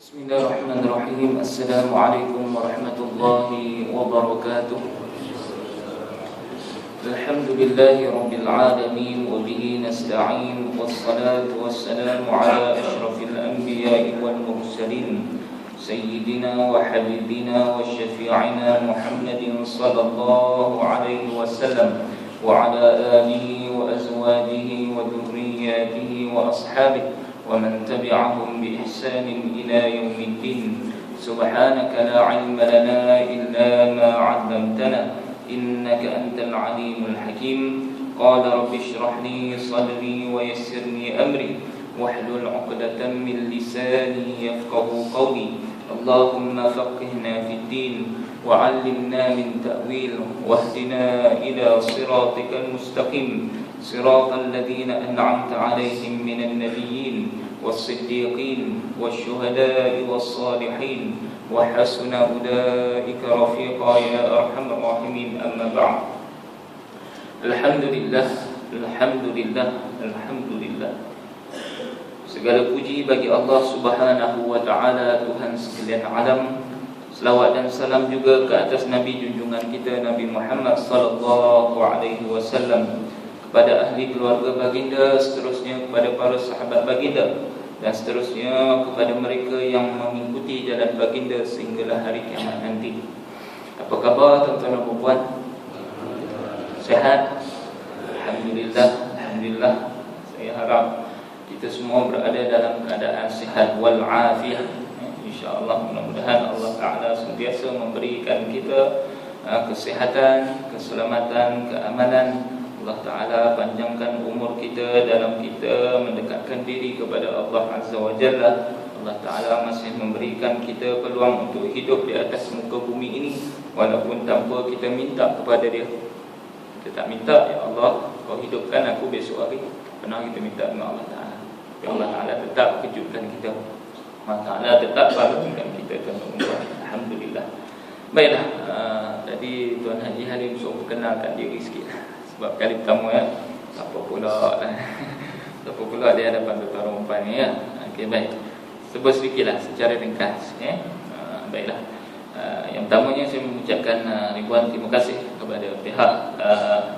Bismillahirrahmanirrahim. Assalamualaikum warahmatullahi wabarakatuh. Alhamdulillahi rabbil alamin wa bihi nasta'in wassalatu wassalamu ala asyrafil anbiya'i wal mursalin sayyidina wa habibina wa syafi'ina Muhammadin sallallahu alaihi wasallam wa ala alihi wa azwajihi wa dhurriyyatihi wa ashabihi ومن تبعهم بإحسان إلى يوم الدين سبحانك لا علم لنا إلا ما علمتنا إنك أنت العليم الحكيم قال رب اشرح لي صدري ويسر لي أمري واحلل عقدة من لساني يفقه قولي اللهم فقهنا في الدين وعلمنا من تأويله واهدنا إلى صراطك المستقيم صراط الذين أنعمت عليهم من النبيين والصديقين والشهداء والصالحين وحسن أولئك رفيقا يا أرحم الراحمين أما بعد Alhamdulillah, Alhamdulillah, Alhamdulillah. Segala puji bagi Allah Subhanahu wa ta'ala, Tuhan sekalian alam. Selawat dan salam juga ke atas Nabi junjungan kita Nabi Muhammad sallallahu alaihi wasallam, kepada ahli keluarga baginda, seterusnya kepada para sahabat baginda, dan seterusnya kepada mereka yang mengikuti jalan baginda sehinggalah hari kiamat nanti. Apa khabar tuan-tuan dan puan? Sehat? Alhamdulillah, Alhamdulillah. Saya harap kita semua berada dalam keadaan sihat wal afiyah. InsyaAllah, mudah-mudahan Allah Ta'ala sentiasa memberikan kita kesihatan, keselamatan, keamanan. Allah Ta'ala panjangkan umur kita dalam kita mendekatkan diri kepada Allah Azza wa Jalla. Allah Ta'ala masih memberikan kita peluang untuk hidup di atas muka bumi ini, walaupun tanpa kita minta kepada Dia. Kita tak minta, ya Allah, Kau hidupkan aku besok hari. Pernah kita minta dengan Allah Ta'ala, tapi Allah Ta'ala tetap kejutkan kita. Allah Ta'ala tetap bangunkan kita. Alhamdulillah. Baiklah, tadi Tuan Haji Halim suruh perkenalkan diri sikit. Sebab kali pertama ya, apa pula di hadapan tuan-tuan perempuan ni ya. Okey, baik. Sebut sedikitlah secara ringkas ya. Baiklah. Yang pertamanya saya mengucapkan ribuan terima kasih kepada pihak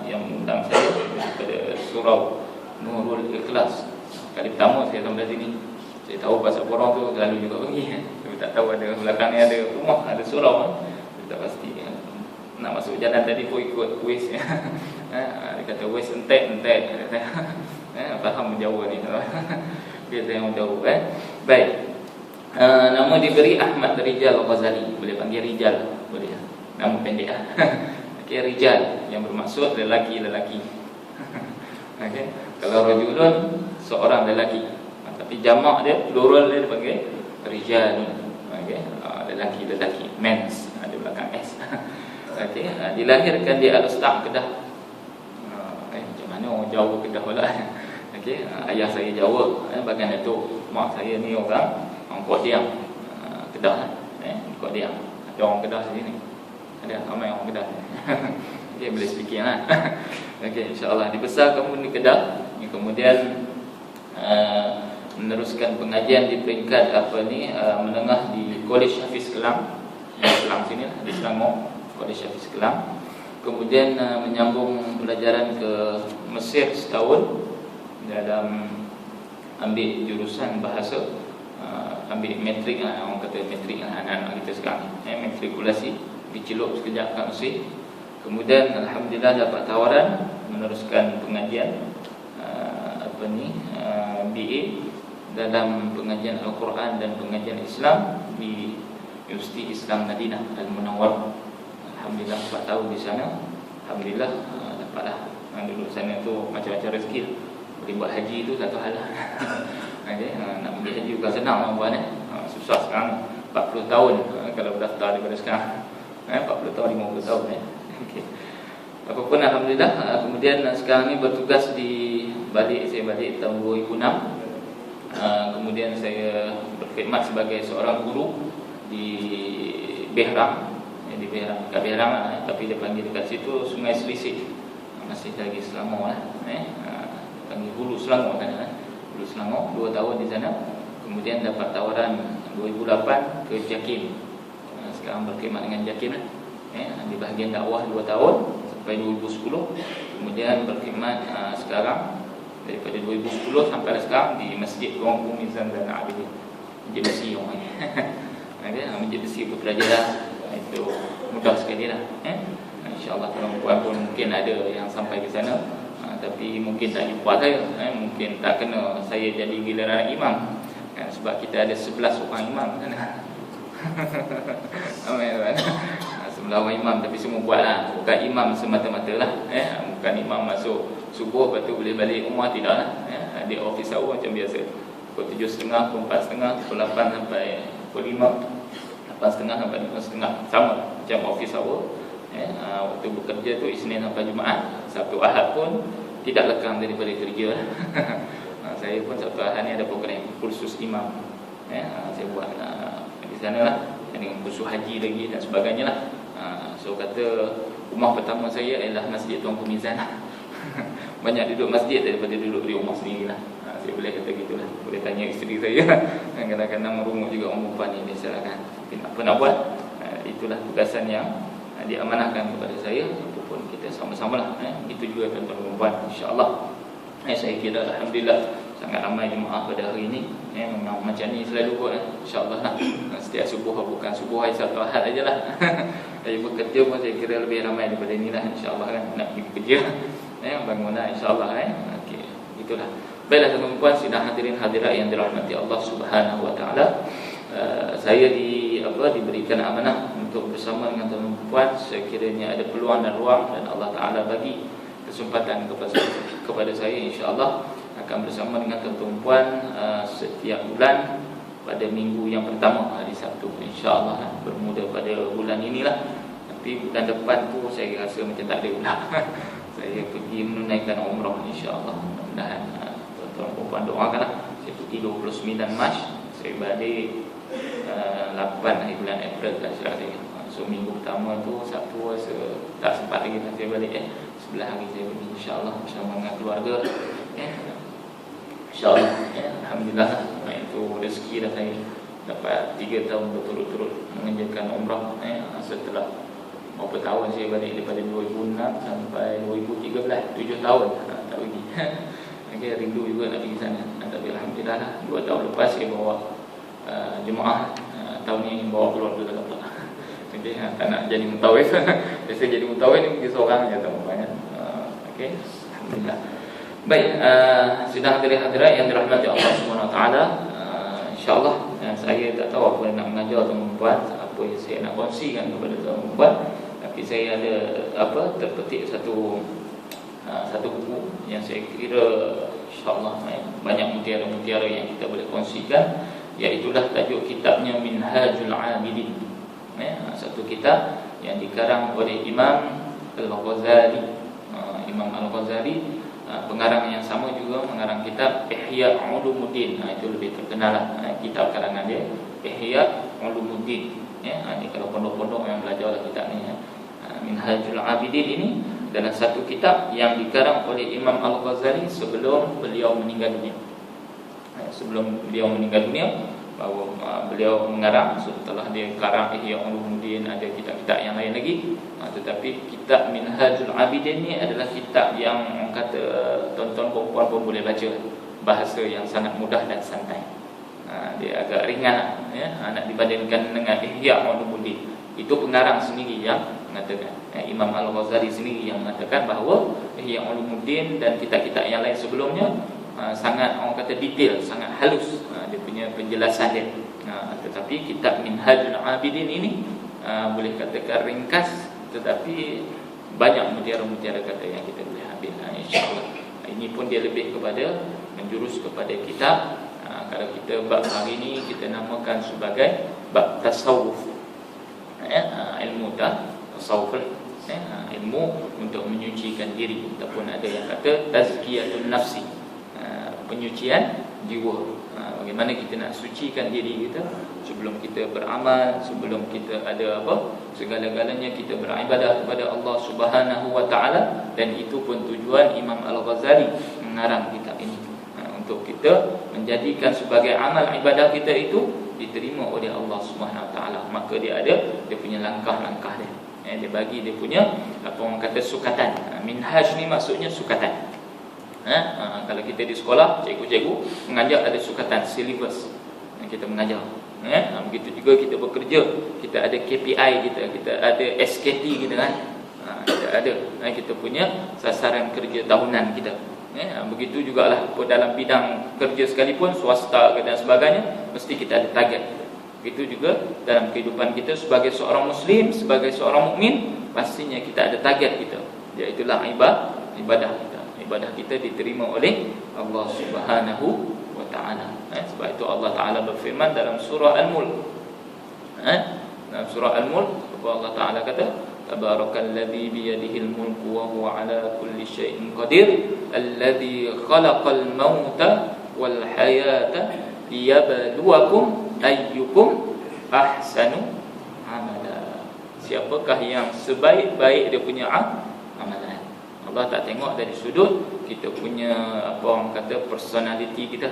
yang mengundang saya kepada Surau Nurul Ikhlas. Kali pertama saya sampai sini. Saya tahu pasal borong tu selalu juga pergi. Tapi tak tahu ada belakangnya ada rumah, ada surau. Saya tak pasti. Nak masuk jalan tadi pun ikut kuis ya. Dia kata kuis entek. Faham Jawa ni. Dia yang jauh Baik. Nama diberi Ahmad Rijal Ghazali. Boleh panggil Rijal, boleh. Nama pendek ah. Okey, Rijal yang bermaksud lelaki-lelaki. Okey. Kalau rajulun seorang lelaki. Tapi jamak dia, plural dia dipanggil Rijal. Okey. Lelaki-lelaki, mens, ada belakang s. Okey, dilahirkan di Al-Ustaq, Kedah. Macam mana orang Jawa Kedah pula? Okey, ayah saya Jawa, bagian itu mak saya ni orang Kuat Diam, Kedah. Kuat Diam. Ada orang Kedah sini. Ada ramai orang Kedah. Okey, boleh speaking lah. Okey, insya-Allah dibesarkan di Kedah, kemudian meneruskan pengajian di peringkat menengah di Kolej Hafiz Kelang. Kelang sini lah, di Selangor. Kolej Hafiz Kelang. Kemudian menyambung pelajaran ke Mesir setahun dalam ambil jurusan bahasa, ambil metrik lah, orang kata metrik lah anak-anak kita sekarang, matrikulasi, pergi celup sekejap kat Mesir. Kemudian alhamdulillah dapat tawaran meneruskan pengajian BA dalam pengajian Al-Quran dan pengajian Islam di Universiti Islam Madinah Al-Munawwarah. Alhamdulillah 4 tahun di sana. Alhamdulillah dapatlah. Dulu sana tu macam-macam rezeki. Boleh buat haji tu satu hal lah. Okay, nak pergi haji bukan senang buat susah sekarang. 40 tahun kalau berdaftar daripada sekarang. 40 tahun, 50 tahun okay. Apapun alhamdulillah. Kemudian sekarang ni bertugas saya balik tahun 2006. Kemudian saya berkhidmat sebagai seorang guru di Behram. Di Behram, tapi dia panggil dekat situ Sungai Selisih. Masih lagi Selangor lah. Panggil Hulu Selangor kan. Hulu Selangor 2 tahun di sana. Kemudian dapat tawaran 2008 ke Jakim. Sekarang berkhidmat dengan Jakim lah. Di bahagian dakwah 2 tahun sampai 2010. Kemudian berkhidmat sekarang daripada 2010 sampai sekarang di Masjid Tuanku Mizan dan Abidin, Masjid Besi orang Masjid Besi Putrajaya. Itu mudah sekali lah. InsyaAllah tuan-tuan pun mungkin ada yang sampai ke sana, tapi mungkin tak jumpa saya, mungkin tak kena saya jadi giliran imam, sebab kita ada 11 orang imam sana. Sebelah orang imam, tapi semua buat lah. Bukan imam semata-mata lah, bukan imam masuk subuh lepas tu boleh balik rumah, tidak lah. Dia office hour macam biasa, pukul 7.30, pukul 4.30, pukul 8 sampai pukul 5, 8.30 sampai 5.30, sama macam office hour. Waktu bekerja tu Isnin sampai Jumaat. Sabtu Ahad pun tidak lekang daripada kerja. Saya pun Sabtu Ahad ni ada program kursus imam, saya buat di sana lah, dengan kursus haji lagi dan sebagainya lah. So kata rumah pertama saya ialah Masjid Tuanku Mizan. Banyak duduk masjid daripada duduk di rumah sendiri lah. Saya boleh kata gitulah. Boleh tanya isteri saya. Kadang-kadang merungut juga orang perempuan ni, biasalah kan. Tapi apa nak buat, itulah tugasan yang diamanahkan kepada saya. Ataupun kita sama-sama lah. Itu juga tuan-tuan perempuan, insyaAllah. Saya kira Alhamdulillah sangat ramai jemaah pada hari ini. Memang macam ni selalu buat, InsyaAllah lah. Setiap subuh, bukan subuh hari Sabtu Ahad aja lah. Saya bekerja pun saya kira lebih ramai daripada ni lah, InsyaAllah kan. Nak pergi kerja, bangunlah InsyaAllah okay. Itulah. Baiklah tuan-tuan perempuan, sidang hadirin hadirat yang dirahmati Allah Subhanahu Wa Taala. Saya diberikan amanah untuk bersama dengan tuan-tuan perempuan, sekiranya ada peluang dan ruang dan Allah Taala bagi kesempatan kepada saya, insya-Allah akan bersama dengan tuan-tuan perempuan setiap bulan pada minggu yang pertama, hari Sabtu, insya-Allah bermula pada bulan inilah. Tapi bulan depan tu saya rasa macam tak ada pula. Saya pergi menunaikan umrah, insya-Allah. Mudah-mudahan tuan-tuan perempuan doakanlah. Saya pergi 29 Mac, saya balik 8 hari bulan April tak silap saya. So minggu pertama tu Sabtu tak sempat lagi saya balik, 11 hari saya pergi, insya-Allah bersama dengan keluarga. InsyaAllah, Alhamdulillah, itu rezeki dah saya dapat 3 tahun berturut-turut mengerjakan umrah. Setelah berapa tahun saya balik, daripada 2006 sampai 2013, 7 tahun tak pergi. Okay, rindu juga nak pergi sana. Tapi Alhamdulillah, 2 tahun lepas saya bawa jemaah. Tahun ni bawa keluarga dah pula. Jadi tak nak jadi mutawif. Biasa jadi mutawif ni pergi seorang je, tak banyak. Okay, Alhamdulillah. Baik, sidang hadirin hadirat yang dirahmati Allah Subhanahu Wa Taala. InsyaAllah saya tak tahu apa yang nak mengajar tuan-tuan perempuan, apa yang saya nak kongsikan kepada tuan-tuan perempuan. Tapi saya ada terpetik satu buku yang saya kira insyaAllah banyak mutiara-mutiara yang kita boleh kongsikan. Iaitulah tajuk kitabnya Minhajul Abidin. Satu kitab yang dikarang oleh Imam Al-Ghazali. Imam Al-Ghazali, pengarang yang sama juga mengarang kitab Ihya Ulumuddin. Itu lebih terkenal lah, kitab karangan dia Ihya Ulumuddin. Ini kalau pondok-pondok yang belajar lah kitab ni. Minhajul Abidin ini adalah satu kitab yang dikarang oleh Imam Al-Ghazali sebelum beliau meninggal dunia. Sebelum beliau meninggal dunia, bahawa beliau mengarang. Setelah dia karang Ihya Ulumuddin, ada kitab-kitab yang lain lagi. Tetapi kitab Minhajul Abidin ni adalah kitab yang orang kata tuan-tuan perempuan pun boleh baca. Bahasa yang sangat mudah dan santai. Dia agak ringan, nak dibandingkan dengan Ihya Ulumuddin. Itu pengarang sendiri yang mengatakan, Imam Al-Ghazali sendiri yang mengatakan bahawa Ihya Ulumuddin dan kitab-kitab yang lain sebelumnya sangat orang kata detail, sangat halus dia punya penjelasan dia. Tetapi kitab Minhajul Abidin ini boleh katakan ringkas, tetapi banyak mutiara-mutiara kata yang kita boleh ambil, insya-Allah. Ini pun dia lebih kepada menjurus kepada kitab, kalau kita bab hari ini kita namakan sebagai bab tasawuf. Ilmu tasawuf, ilmu untuk menyucikan diri, ataupun ada yang kata tazkiyatun nafsi, penyucian jiwa. Bagaimana kita nak sucikan diri kita sebelum kita beramal, sebelum kita ada segala-galanya kita beribadah kepada Allah Subhanahu Wa Taala. Dan itu pun tujuan Imam Al-Ghazali mengarang kitab ini, untuk kita menjadikan sebagai amal ibadah kita itu diterima oleh Allah Subhanahu Wa Taala. Maka dia punya langkah-langkah dia. Dia bagi dia punya apa orang kata sukatan. Minhaj ni maksudnya sukatan. Kalau kita di sekolah, cikgu-cikgu mengajar ada sukatan syllabus kita mengajar. Begitu juga kita bekerja, kita ada KPI kita ada SKT kita kan. Kita ada kita punya sasaran kerja tahunan kita. Begitu jugalah dalam bidang kerja sekalipun, swasta dan sebagainya, mesti kita ada target. Begitu juga dalam kehidupan kita sebagai seorang muslim, sebagai seorang mukmin, pastinya kita ada target kita, iaitu ibadah kita. Ibadah kita diterima oleh Allah Subhanahu wa Ta'ala. Sebab itu Allah Ta'ala berfirman dalam surah Al-Mulk. Dalam surah Al-Mulk, Allah Ta'ala kata, Tabarakalladzi biyadihil mulku wa huwa ala kulli syai'in qadir, alladzi khalaqal mauta wal hayata liyabluwakum ayyukum ahsanu amala. Siapakah yang sebaik-baik dia punya amalan? Allah tak tengok dari sudut kita punya apa orang kata personality kita.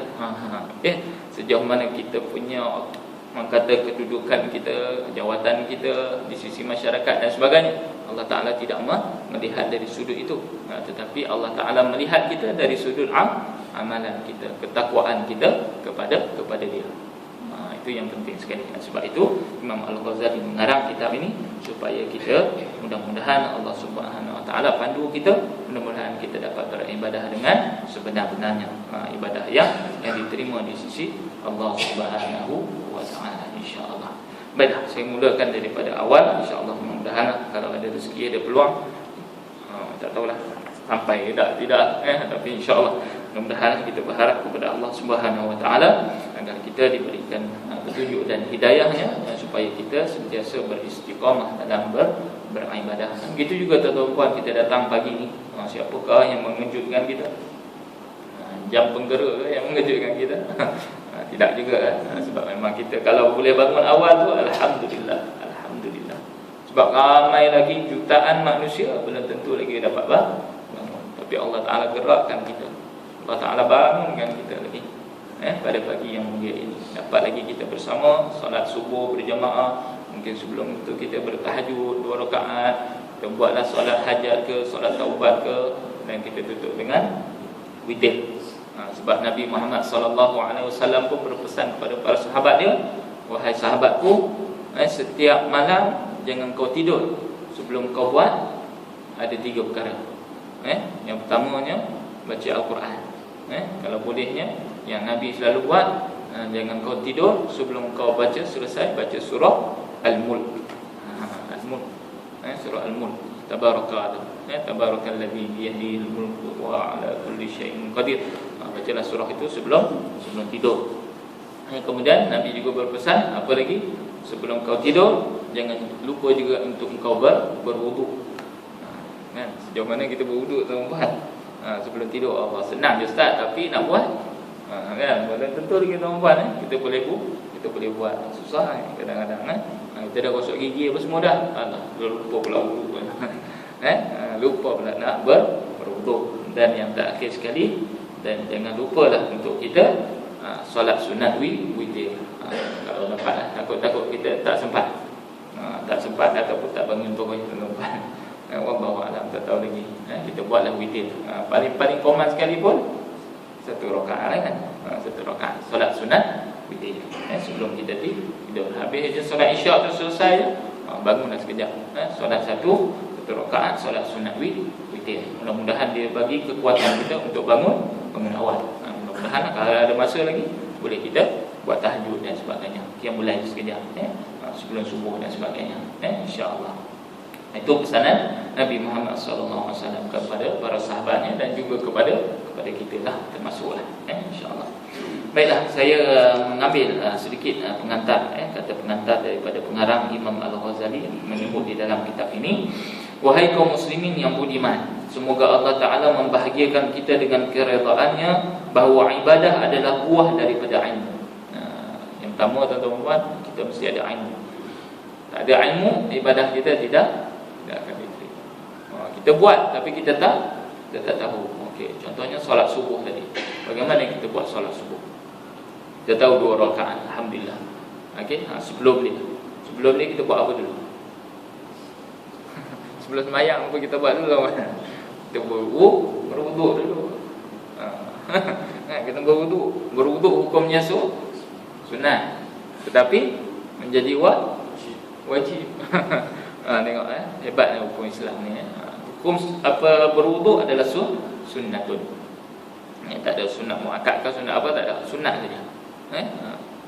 Sejauh mana kita punya orang kata kedudukan kita, jawatan kita di sisi masyarakat dan sebagainya. Allah Ta'ala tidak melihat dari sudut itu. Tetapi Allah Ta'ala melihat kita dari sudut amalan kita, ketakwaan kita kepada Dia. Itu yang penting sekali. Sebab itu Imam Al-Ghazali mengarang kitab ini supaya kita mudah-mudahan Allah Subhanahu Wa Taala pandu kita, mudah-mudahan kita dapat beribadah dengan sebenar-benarnya, ibadah yang diterima di sisi Allah Subhanahu Wa Taala, insya-Allah. Baiklah, saya mulakan daripada awal, insya-Allah. Mudah-mudahan kalau ada rezeki, ada peluang, tak tahulah sampai tidak tapi insya-Allah mudah-mudahan kita berharap kepada Allah Subhanahu Wa Taala agar kita diberikan petunjuk dan hidayahnya, supaya kita sentiasa beristiqamah dalam beribadah. Begitu juga tuan-tuan, kita datang pagi ni, siapakah yang mengejutkan kita? Jam penggera yang mengejutkan kita? Tidak juga sebab memang kita kalau boleh bangun awal tu alhamdulillah. Sebab ramai lagi jutaan manusia belum tentu lagi dapat bangun. Tapi Allah Ta'ala gerakkan kita, Allah Ta'ala bangunkan kita lagi pada pagi yang mulia ini. Dapat lagi kita bersama solat subuh berjamaah. Mungkin sebelum itu kita bertahajud 2 rakaat, kita buatlah solat hajat ke, solat taubat ke, dan kita tutup dengan witir. Sebab Nabi Muhammad SAW pun berpesan kepada para sahabat dia, wahai sahabatku, setiap malam jangan kau tidur sebelum kau buat ada 3 perkara. Yang pertamanya baca Al-Quran. Kalau bolehnya yang Nabi selalu buat, jangan kau tidur sebelum kau selesai baca surah Al-Mulk. Al-Mulk, surah Al-Mulk. Tabarakalladzi biyadihil mulku wa ala kulli syai'in qadir. Bacalah surah itu sebelum tidur. Kemudian Nabi juga berpesan apa lagi? Sebelum kau tidur, jangan lupa juga untuk engkau berwuduk. Sejauh mana kita berwuduk, tuan-tuan? Sebelum tidur, Allah senang je Ustaz, tapi nak buat belum tentu lagi tuan-tuan. Kita boleh buat, susah kadang-kadang kita dah gosok gigi apa semua dah, lupa pula wuduk. Lupa pula nak berwuduk. Dan yang terakhir sekali, dan jangan lupalah untuk kita solat sunat witir. Kalau dapat, takut kita tak sempat ataupun tak bangun pokoknya tuan-tuan. Wallahu a'lam, tak tahu lagi. Kita buatlah witir. Paling common sekali pun 1 rakaat kan. 1 rakaat solat sunat witir. Sebelum kita tidur. Habis je solat Isyak tu selesai, bangunlah sekejap. Solat 1 rakaat solat sunat witir. Mudah-mudahan dia bagi kekuatan kita untuk bangun awal. Mudah-mudahan kalau ada masa lagi, boleh kita buat tahajud dan sebagainya. Qiyamul sekejap sebelum subuh dan sebagainya. Insya-Allah. Itu pesanan Nabi Muhammad SAW kepada para sahabatnya dan juga kepada kita lah, termasuklah insya-Allah. Baiklah, saya mengambil sedikit pengantar, kata pengantar daripada pengarang Imam Al-Ghazali menyebut di dalam kitab ini, wahai kaum muslimin yang budiman, semoga Allah Ta'ala membahagiakan kita dengan keredaannya bahawa ibadah adalah buah daripada ilmu. Yang pertama tuan-tuan, kita mesti ada ilmu. Tak ada ilmu, ibadah kita tidak akan diterima. Kita buat tapi kita tak tahu. Okey, contohnya solat subuh tadi. Bagaimana kita buat solat subuh? Kita tahu 2 rakaat, alhamdulillah. Okey, sebelum ni kita buat apa dulu? Sebelum sembahyang apa kita buat dulu? Kita berwuduk dulu. Kita berwuduk hukumnya sunnah, tetapi menjadi wajib. Tengok hebatnya hukum Islam ni. Hukum apa berwuduk adalah sunnatun. Tak ada sunnah muakkad ke sunnah apa, tak ada, sunnah saja.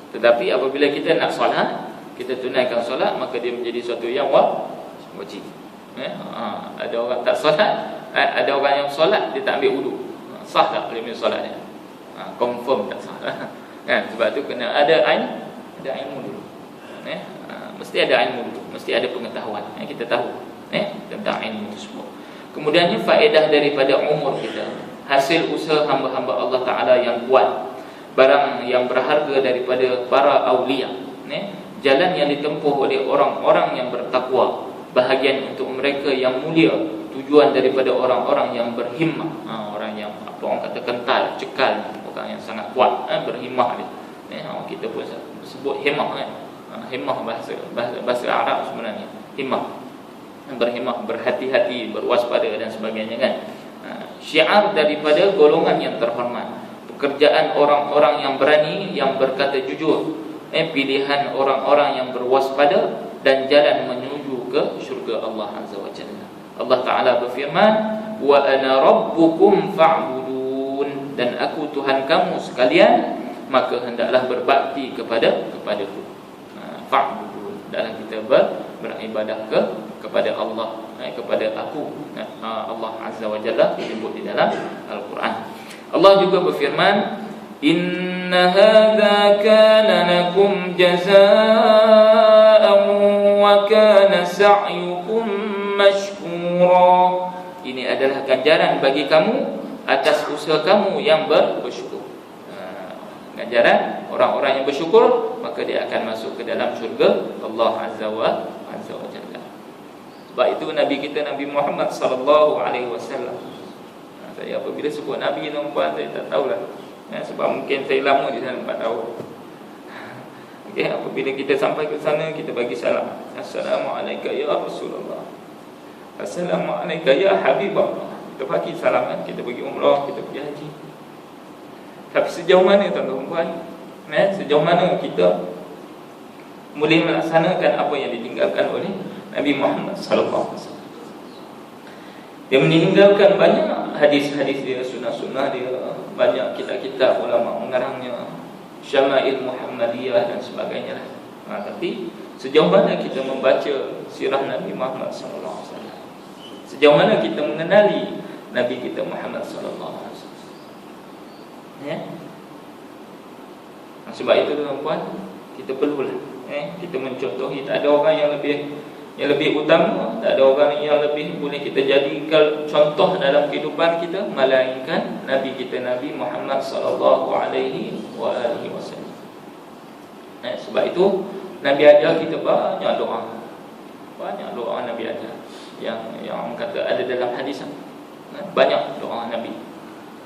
Tetapi apabila kita nak solat, kita tunaikan solat, maka dia menjadi suatu yang wajib. Ada orang tak solat, ada orang yang solat dia tak ambil wudu. Sah tak boleh solat dia? Confirm tak sah. Sebab tu kena ada ilmu dulu. Mesti ada ilmu dulu, mesti ada pengetahuan. Kita tahu tentang ilmu tersebut. Kemudiannya faedah daripada umur kita, hasil usaha hamba-hamba Allah Ta'ala yang kuat, barang yang berharga daripada para awliya, jalan yang ditempuh oleh orang-orang yang bertakwa, bahagian untuk mereka yang mulia, tujuan daripada orang-orang yang berhimmah, orang yang apa orang kata kental, cekal, orang yang sangat kuat, berhimmah dia. Kita pun sebut himmah himmah bahasa Arab sebenarnya. Himmah, berhimmah, berhati-hati, berwaspada dan sebagainya kan. Syiar daripada golongan yang terhormat, pekerjaan orang-orang yang berani, yang berkata jujur, pilihan orang-orang yang berwaspada, dan jalan menuju ke syurga Allah Azza wa Jalla. Allah Ta'ala berfirman, wa ana rabbukum fa'budun, dan aku Tuhan kamu sekalian, maka hendaklah berbakti kepadaku. Fa'budun, dalam kita beribadah kepada Allah, kepada aku, Allah Azza wa Jalla disebut di dalam Al-Quran. Allah juga berfirman, inna hadza kana lakum jazaa'an wa kana sa'yukum mashkura. Ini adalah ganjaran bagi kamu atas usaha kamu yang bersyukur. Ganjaran orang-orang yang bersyukur, maka dia akan masuk ke dalam syurga Allah Azza wa Jalla. Sebab itu Nabi kita, Nabi Muhammad sallallahu alaihi wasallam, saya apabila sebut Nabi tuan-tuan, saya tak tahulah, sebab mungkin saya lama di sana 4 tahun. Okey, apabila kita sampai ke sana, kita bagi salam, assalamualaikum ya Rasulullah, assalamualaikum ya Habibullah. Kita bagi salam, kita pergi umrah, kita pergi haji. Tapi sejauh mana tuan-tuan, sejauh mana kita boleh melaksanakan apa yang ditinggalkan oleh Nabi Muhammad sallallahu alaihi wasallam? Dia meninggalkan banyak hadis-hadis dia, sunnah-sunnah dia, banyak kitab-kitab ulama mengarangnya, Syama'il Muhammadiyah dan sebagainya. Tapi sejauh mana kita membaca sirah Nabi Muhammad sallallahu alaihi wasallam? Sejauh mana kita mengenali Nabi kita Muhammad sallallahu alaihi wasallam? Sebab itu tuan-tuan, kita perlulah kita mencontohi. Tak ada orang yang lebih utama, tak ada orang yang lebih boleh kita jadikan contoh dalam kehidupan kita melainkan Nabi kita, Nabi Muhammad sallallahu alaihi wasallam. Sebab itu Nabi ajar kita banyak doa. Banyak doa Nabi ajar yang kata ada dalam hadis. Banyak doa Nabi.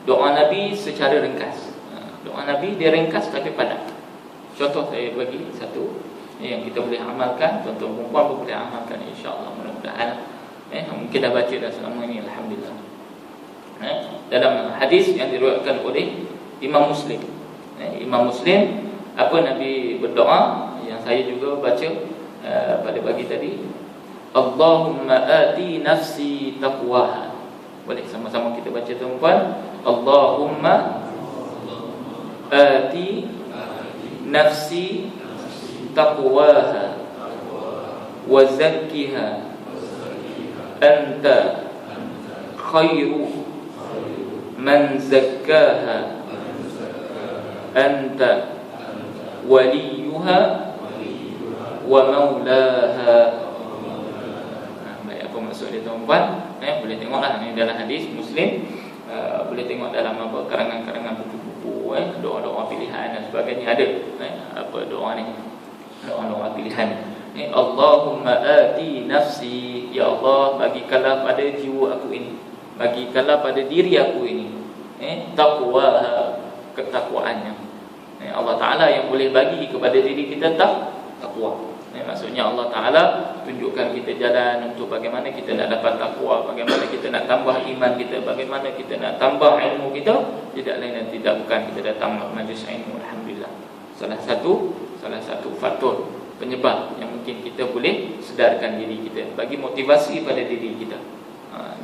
Doa Nabi secara ringkas. Doa Nabi dia ringkas tapi padat. Contoh saya bagi satu yang kita boleh amalkan, tuan-tuan perempuan pun boleh amalkan, insya-Allah, mudah-mudahan. Mungkin dah baca dah selama ini, alhamdulillah. Dalam hadis yang diriwayatkan oleh Imam Muslim. Imam Muslim, apa Nabi berdoa yang saya juga baca pada pagi tadi, Allahumma ati nafsi taqwaha. Boleh sama-sama kita baca tuan-tuan. Allahumma ati nafsi taqwaha wa zakkiha anta khairu man zakkaha anta waliyuha wa maulaha. Baik, apa maksud dia tuan-tuan? Boleh tengoklah ni dalam hadis Muslim, boleh tengok dalam apa karangan-karangan buku-buku, doa-doa pilihan dan sebagainya ada. Apa doa ni? Doa-doa pilihan. Allahumma ati nafsi, ya Allah, bagikanlah pada jiwa aku ini, bagikanlah pada diri aku ini taqwa, ketakwaannya. Allah Ta'ala yang boleh bagi kepada diri kita takwa. Maksudnya Allah Ta'ala tunjukkan kita jalan untuk bagaimana kita nak dapat takwa, bagaimana kita nak tambah iman kita, bagaimana kita nak tambah ilmu kita. Tidak lain dan tidak bukan kita datang majlis ilmu. Alhamdulillah, salah satu faktor penyebab yang mungkin kita boleh sedarkan diri kita, bagi motivasi pada diri kita,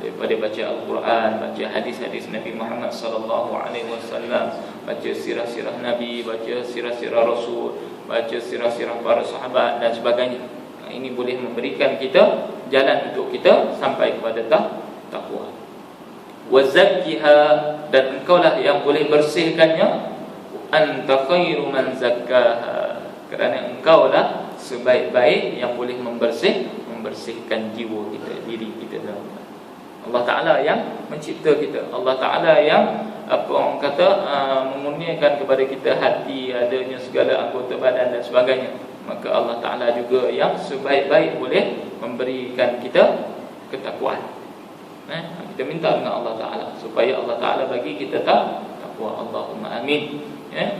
daripada baca Al-Quran, baca hadis-hadis Nabi Muhammad SAW, baca sirah-sirah Nabi, baca sirah-sirah Rasul, baca sirah-sirah para sahabat dan sebagainya. Ini boleh memberikan kita jalan untuk kita sampai kepada takwa. Wa zakkiha, dan engkaulah yang boleh bersihkannya. Anta khairu man zakkaha, kerana engkaulah sebaik-baik yang boleh membersihkan jiwa kita, diri kita. Allah Ta'ala yang mencipta kita, Allah Ta'ala yang orang kata memurniakan kepada kita hati, adanya segala anggota badan dan sebagainya. Maka Allah Ta'ala juga yang sebaik-baik boleh memberikan kita ketakwaan. Kita minta dengan Allah Ta'ala supaya Allah Ta'ala bagi kita takwa. Allahumma amin.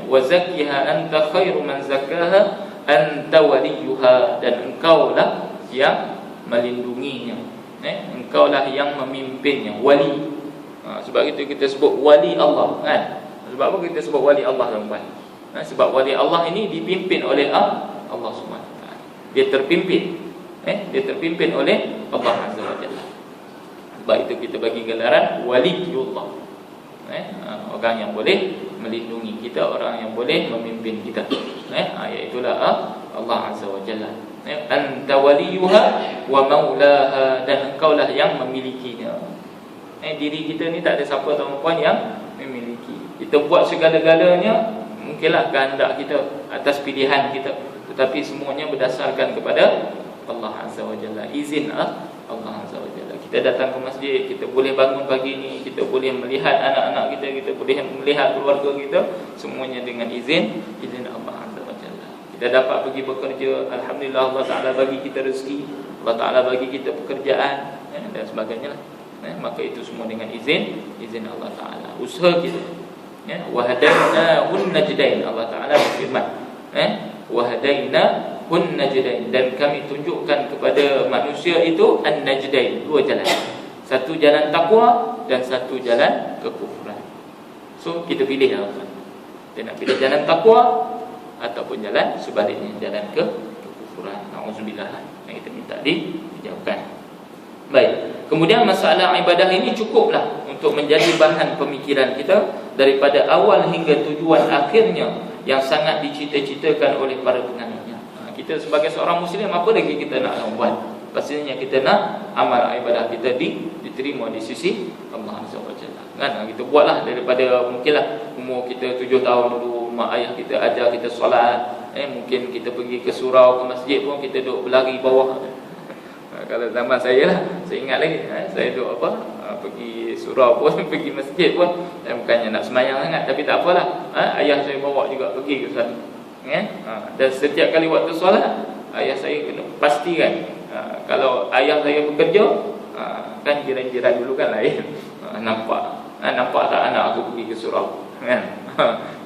Wa zakkiha anta khairu man zakkaha anta waliyuha, dan engkaulah yang melindunginya, engkaulah yang memimpinnya. Wali, sebab itu kita sebut wali Allah, kan? Sebab apa kita sebut wali Allah, tuan-tuan? Sebab wali Allah ini dipimpin oleh Allah SWT. Dia terpimpin, dia terpimpin oleh Allah Azza wa Jalla. Sebab itu kita bagi gelaran waliullah, orang yang boleh melindungi kita, orang yang boleh memimpin kita, iaitulah Allah Azza wa Jalla. Anta waliyuha wa maulaha, dan engkaulah yang memilikinya. Diri kita ni tak ada siapa tuan-puan yang memiliki. Kita buat segala-galanya mungkinlah kehendak kita, atas pilihan kita, tetapi semuanya berdasarkan kepada Allah Azza wa Jalla, izin Allah Azza wa Jalla. Kita datang ke masjid, kita boleh bangun pagi ni, kita boleh melihat anak-anak kita, kita boleh melihat keluarga kita, semuanya dengan izin Allah Azza wa Jalla. Kita dapat pergi bekerja, alhamdulillah, Allah Ta'ala bagi kita rezeki, Allah Ta'ala bagi kita pekerjaan, dan sebagainya lah. Maka itu semua dengan izin Allah Ta'ala. Usaha kita, wa hadainahun najdain, Allah Ta'ala berfirman, wa hadainahun najdain, dan kami tunjukkan kepada manusia itu an-najdain, dua jalan, satu jalan takwa dan satu jalan kekufuran. So kita pilih lah, kita nak pilih jalan takwa ataupun jalan sebaliknya, jalan kekufuran. Nauzubillah, yang kita minta dijauhkan. Baik, kemudian masalah ibadah ini cukuplah untuk menjadi bahan pemikiran kita daripada awal hingga tujuan akhirnya yang sangat dicita-citakan oleh para penganutnya. Kita sebagai seorang Muslim, apa lagi kita nak buat? Pastinya kita nak amal ibadah kita diterima di sisi Allah Azza wa Jalla. Kan? Kita buatlah daripada mungkinlah umur kita 7 tahun dulu, mak ayah kita ajar kita solat. Mungkin kita pergi ke surau, ke masjid pun kita duduk berlari bawah. Kalau zaman saya lah, saya ingat lagi, saya duduk pergi surau pun, pergi masjid pun, bukannya nak semayang sangat, tapi tak apalah, ayah saya bawa juga pergi ke sana. Dan setiap kali waktu solat, ayah saya kena pastikan, kalau ayah saya bekerja, kan jiran-jiran dulu kan lain, nampak tak anak aku pergi ke surau, kan?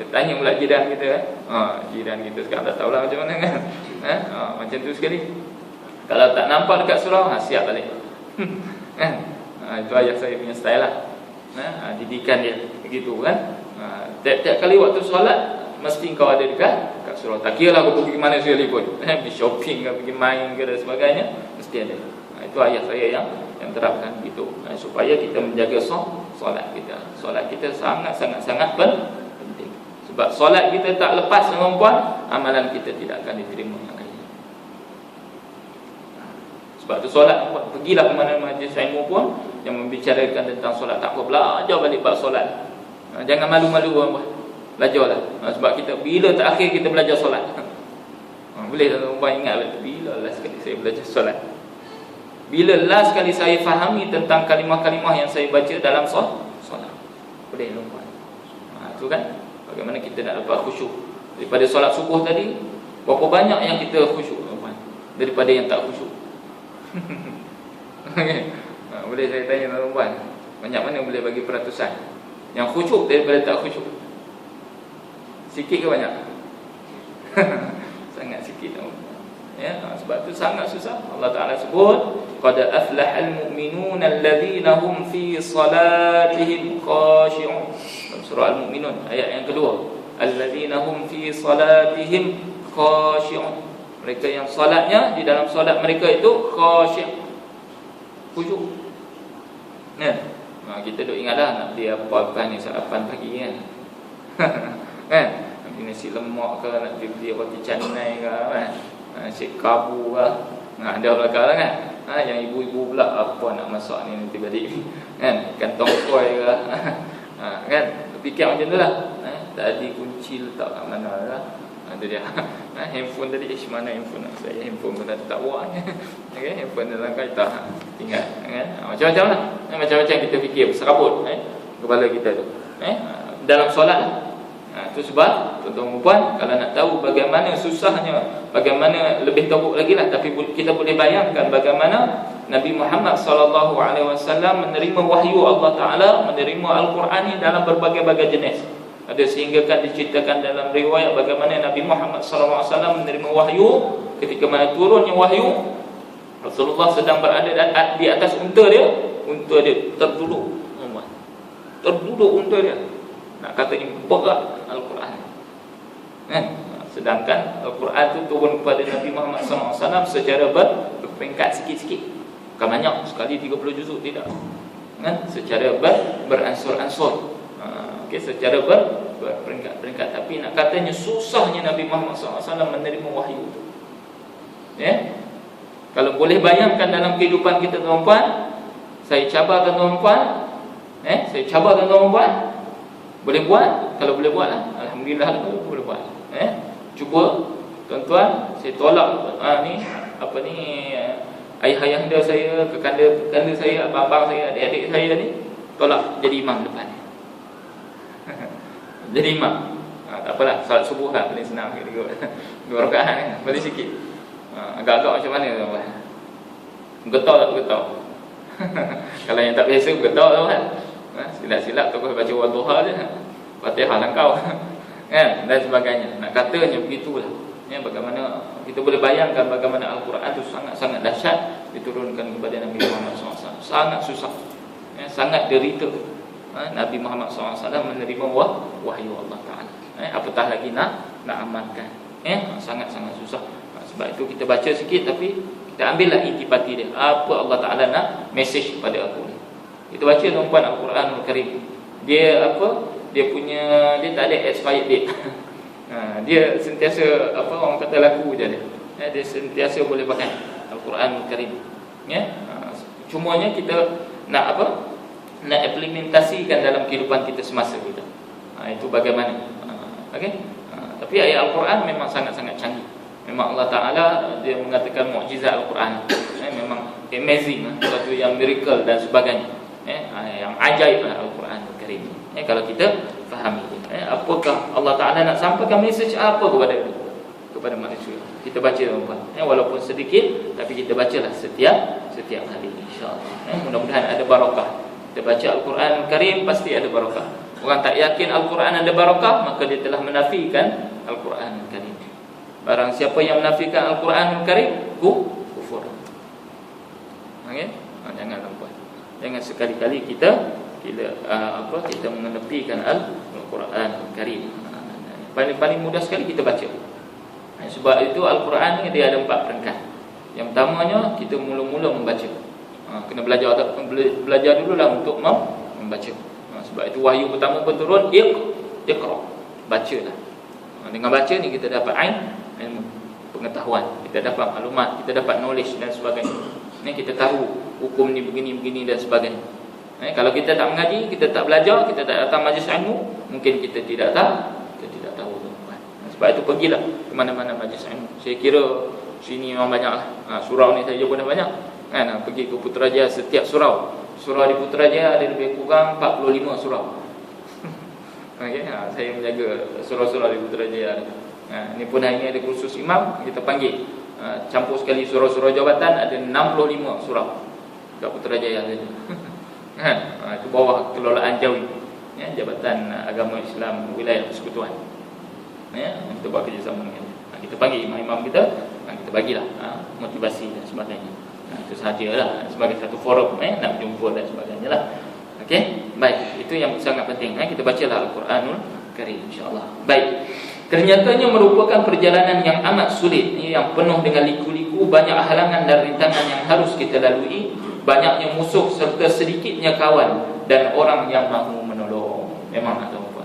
Dia tanya pula jiran kita, jiran kita sekarang tak tahulah macam mana, kan? Macam tu sekali. Kalau tak nampak dekat surau, siap balik. Itu ayah saya punya style lah. Didikan dia begitu, kan? Tiap-tiap kali waktu solat, mesti kau ada dekat surau. Tak kira lah kau pergi mana sekalipun, pergi shopping ke, pergi main ke dan sebagainya, mesti ada. Itu ayah saya yang terapkan gitu, supaya kita menjaga solat kita. Solat kita sangat-sangat penting. Sebab solat kita tak lepas, tuan-puan, amalan kita tidak akan diterima. Sebab tu solat, pergilah ke mana majlis ilmu pun yang membicarakan tentang solat, tak apa, belajar balik bab solat. Jangan malu-malu, belajarlah. Sebab kita, bila terakhir kita belajar solat? Boleh tuan-tuan ingat, bila last kali saya belajar solat? Bila last kali saya fahami tentang kalimah-kalimah yang saya baca dalam solat? Boleh tuan-tuan. Itu kan bagaimana kita nak dapat khusyuk. Daripada solat subuh tadi, berapa banyak yang kita khusyuk, tuan-tuan, daripada yang tak khusyuk? Boleh saya tanya tuan-tuan, banyak mana boleh bagi peratusan yang khusyuk daripada tak khusyuk? Sikit ke banyak? Sangat sikit. Ya, sebab itu sangat susah. Allah Taala sebut qad aflahal mu'minun alladzina hum fi salatihim khashi'un. Dalam surah Al-Mu'minun ayat yang kedua, alladzina hum fi salatihim khashi'un. Mereka yang solatnya, di dalam solat mereka itu khasyik, khusyuk. Kita duk ingatlah nak beli apa-apa ni sarapan pagi kan. Kan? Nak beli nasi lemak ke, nak beli roti canai ke kan. Nasi kabu ke. Ada belakang kan. Yang ibu-ibu pula apa nak masak ni nanti balik. Kan? Kantong koi ke. Kan? Fikir macam tu lah. Tadi kunci letak kat mana lah. Itu dia. Handphone tadi mana handphone nak saya, handphone pun tak bawa. Okey, handphone dalam kereta tinggal kan. Macam-macam lah. Macam-macam kita fikir serabut kepala kita tu. Dalam solat. Itu sebab tuan-tuan puan kalau nak tahu bagaimana susahnya, bagaimana lebih teruk lagi lah, tapi kita boleh bayangkan bagaimana Nabi Muhammad sallallahu alaihi wasallam menerima wahyu Allah Taala, menerima Al-Quran ni dalam berbagai-bagai jenis. Ada sehingga kan diceritakan dalam riwayat bagaimana Nabi Muhammad sallallahu alaihi wasallam menerima wahyu, ketika mana turunnya wahyu, Rasulullah sedang berada di atas unta dia terduduk. Terduduk unta dia. Nak kata ini berat Al-Quran. Sedangkan Al-Quran itu turun kepada Nabi Muhammad SAW secara berperingkat sikit-sikit. Bukan banyak, sekali 30 juzuk, tidak. Secara beransur-ansur. Secara berperingkat-peringkat. Tapi nak katanya susahnya Nabi Muhammad SAW menerima wahyu itu. Kalau boleh bayangkan dalam kehidupan kita tuan-tuan, saya cabarkan tuan-tuan, saya cabarkan tuan-tuan, boleh buat? Kalau boleh buat lah, alhamdulillah kalau boleh buat. Cuba tuan-tuan, saya tolak ayah-ayahanda saya, kekanda saya, abang-abang saya, adik-adik saya ni, tolak jadi imam depan. Jadi imam. Tak apalah, salat subuh lah paling senang kita 2 rakaat kan, paling sikit. Agak-agak macam mana tuan-tuan? Getau tak getau? Kalau yang tak biasa getau tau kan. Silap-silap tokoh baca Wadduha je, Fatihah langkau kan, dan sebagainya. Nak katanya begitulah. Bagaimana kita boleh bayangkan bagaimana Al-Quran itu sangat-sangat dahsyat diturunkan kepada Nabi Muhammad SAW. Sangat susah, sangat derita. Nabi Muhammad SAW menerima wahyu Allah Ta'ala. Apatah lagi nak amalkan. Sangat-sangat susah. Sebab itu kita baca sikit, tapi kita ambillah intipati dia. Apa Allah Ta'ala nak message kepada aku ni. Kita baca tuan-tuan Al-Quranul Karim. Dia tak ada expired date. Dia sentiasa orang kata laku je dia. Dia sentiasa boleh pakai Al-Quranul Karim. Cumanya kita nak nak implementasikan dalam kehidupan kita semasa kita. Itu bagaimana? Okey. Tapi ayat Al-Quran memang sangat-sangat canggih. Memang Allah Ta'ala dia mengatakan mukjizat Al-Quran. Memang amazing, sesuatu yang miracle dan sebagainya. Yang ajaib Al-Quran Al-Karim. Kalau kita fahami, apakah Allah Ta'ala nak sampaikan message apa kepada manusia. Kita baca tuan-tuan, walaupun sedikit, tapi kita bacalah setiap hari, insya-Allah. Mudah-mudahan ada barakah. Kita baca Al-Quran Al-Karim pasti ada barakah. Orang tak yakin Al-Quran ada barakah, maka dia telah menafikan Al-Quran Al-Karim. Barang siapa yang menafikan Al-Quran Al-Karim, kufur. Okey? Jangan lupa. Jangan sekali-kali kita menepikan Al-Quran Al-Karim. Paling mudah sekali kita baca. Sebab itu Al-Quran ni dia ada 4 peringkat. Yang pertamanya kita mula-mula membaca. Kena belajar dululah untuk membaca. Sebab itu wahyu pertama pun turun, Iqra. Bacalah. Dengan baca ni kita dapat ilmu, pengetahuan, kita dapat maklumat, kita dapat knowledge dan sebagainya. Kita tahu hukum ni begini dan sebagainya. Kalau kita tak mengaji, kita tak belajar, kita tak datang majlis ilmu, mungkin kita tidak tahu tuan-tuan. Sebab itu pergilah ke mana-mana majlis ilmu. Saya kira sini memang banyaklah. Surau ni saja pun dah banyak. Pergi ke Putrajaya, setiap surau di Putrajaya ada lebih kurang 45 surau. Saya menjaga surau-surau di Putrajaya. Ini pun hari ini ada kursus imam, kita panggil. Campur sekali surau-surau jabatan ada 65 surau kat Putrajaya saja. Itu bawah kelolaan Jawi, Jabatan Agama Islam Wilayah Persekutuan. Kita buat kerjasama dengan kita panggil imam-imam kita, kita bagilah motivasi dan sebagainya. Itu sahajalah sebagai satu forum nak berjumpa dan sebagainya lah. Okey, baik, itu yang sangat penting. Kita bacalah Al-Quranul Karim insya-Allah. Baik. Ternyatanya merupakan perjalanan yang amat sulit, yang penuh dengan liku-liku, banyak halangan dan rintangan yang harus kita lalui, banyaknya musuh serta sedikitnya kawan dan orang yang mahu menolong. Memang tak tahu apa.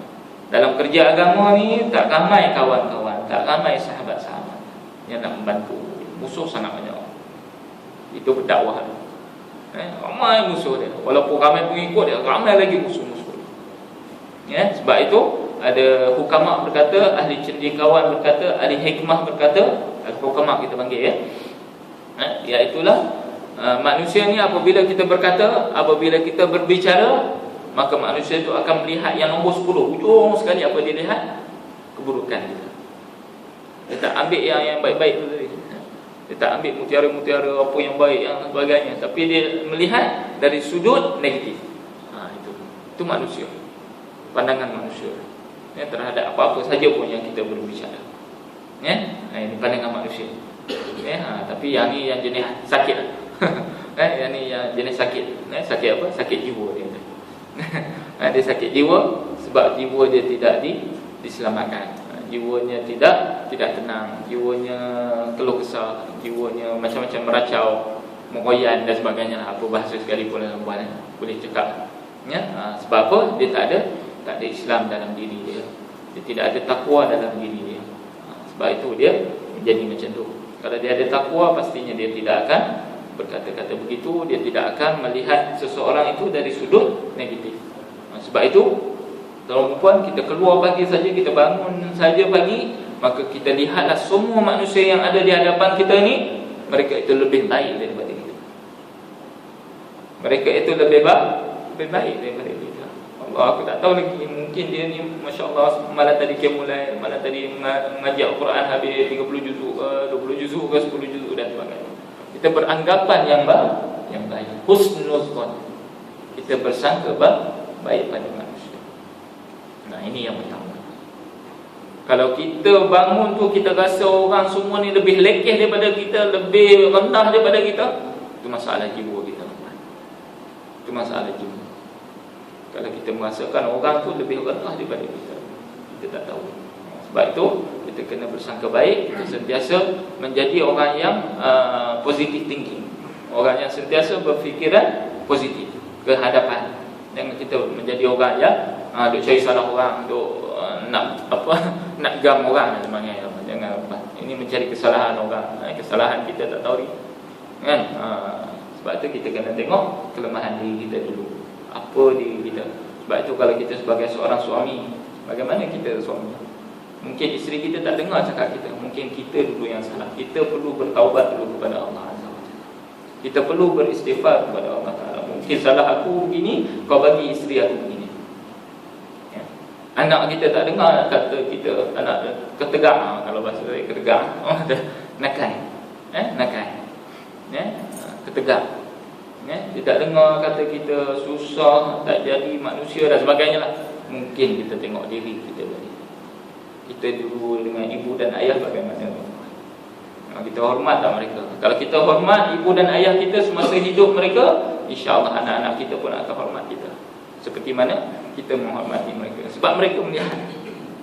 Dalam kerja agama ni tak ramai kawan-kawan, tak ramai sahabat-sahabat yang nak membantu. Musuh sangat banyak. Itu berdakwah. Ramai musuh dia. Walaupun ramai pengikut dia, ramai lagi musuh-musuh. Sebab itu ada hukama berkata, ahli cendekiawan berkata, ahli hikmah berkata, hukama kita panggil iaitulah manusia ni apabila kita berkata, apabila kita berbicara, maka manusia itu akan melihat yang nombor 10. Ujung sekali apa dia lihat? Keburukan kita. Dia tak ambil yang baik-baik tu tadi. Dia tak ambil mutiara-mutiara apa yang baik yang sebagainya, tapi dia melihat dari sudut negatif. Itu manusia. Pandangan manusia terhadap apa-apa saja pun yang kita berbicara. Ini pandangan manusia. Tapi yang ni yang jenis sakit. Yang ni yang jenis sakit. Sakit apa? Sakit jiwa dia. Dia sakit jiwa sebab jiwa dia tidak diselamatkan. Jiwanya tidak tenang, jiwanya keluh kesah, jiwanya macam-macam meracau, mengoyan dan sebagainya. Apa bahasa sekalipun dalam boleh cakap. Sebab apa? Dia tak ada Islam dalam diri dia. Dia tidak ada takwa dalam diri dia. Sebab itu dia menjadi macam tu. Kalau dia ada takwa, pastinya dia tidak akan berkata-kata begitu. Dia tidak akan melihat seseorang itu dari sudut negatif. Sebab itu, kalau perempuan kita keluar pagi saja, kita bangun saja pagi, maka kita lihatlah semua manusia yang ada di hadapan kita ni, mereka itu lebih baik daripada kita. Mereka itu lebih baik daripada kita. Aku tak tahu lagi, mungkin dia ni masya-Allah malam tadi dia mulai, malam tadi mengaji Al-Quran habis 30 juzuk, 20 juzuk ke 10 juzuk dan sebagainya. Kita beranggapan yang baik, husnuzon. Kita bersangka baik pada manusia. Ini yang pertama. Kalau kita bangun tu kita rasa orang semua ni lebih lekeh daripada kita, lebih rendah daripada kita, itu masalah jiwa kita. Itu masalah jiwa. Kalau kita merasakan orang tu lebih rendah daripada kita, kita tak tahu. Sebab itu kita kena bersangka baik. Kita sentiasa menjadi orang yang positive thinking, orang yang sentiasa berfikiran positif ke hadapan. Jangan kita menjadi orang yang duk cari salah orang, duk nak gam orang dan sebagainya. Jangan apa. Ini mencari kesalahan orang. Kesalahan kita tak tahu ni. Sebab itu kita kena tengok kelemahan diri kita dulu. Apa diri kita. Sebab itu kalau kita sebagai seorang suami, bagaimana kita suami? Mungkin isteri kita tak dengar cakap kita, mungkin kita dulu yang salah. Kita perlu bertaubat dulu kepada Allah Azza wa Jalla. Kita perlu beristighfar kepada Allah Taala. Mungkin salah aku begini, kau bagi isteri aku begini. Anak kita tak dengar kata kita, anak ketegang, kalau bahasa saya ketegang, nakai. Ketegang. Dia tak dengar kata kita susah, tak jadi manusia dan sebagainya lah. Mungkin kita tengok diri kita tadi. Kita dulu dengan ibu dan ayah bagaimana? Kita hormat tak mereka? Kalau kita hormat ibu dan ayah kita semasa hidup mereka, insya-Allah anak-anak kita pun akan hormat kita. Seperti mana kita menghormati mereka. Sebab mereka melihat,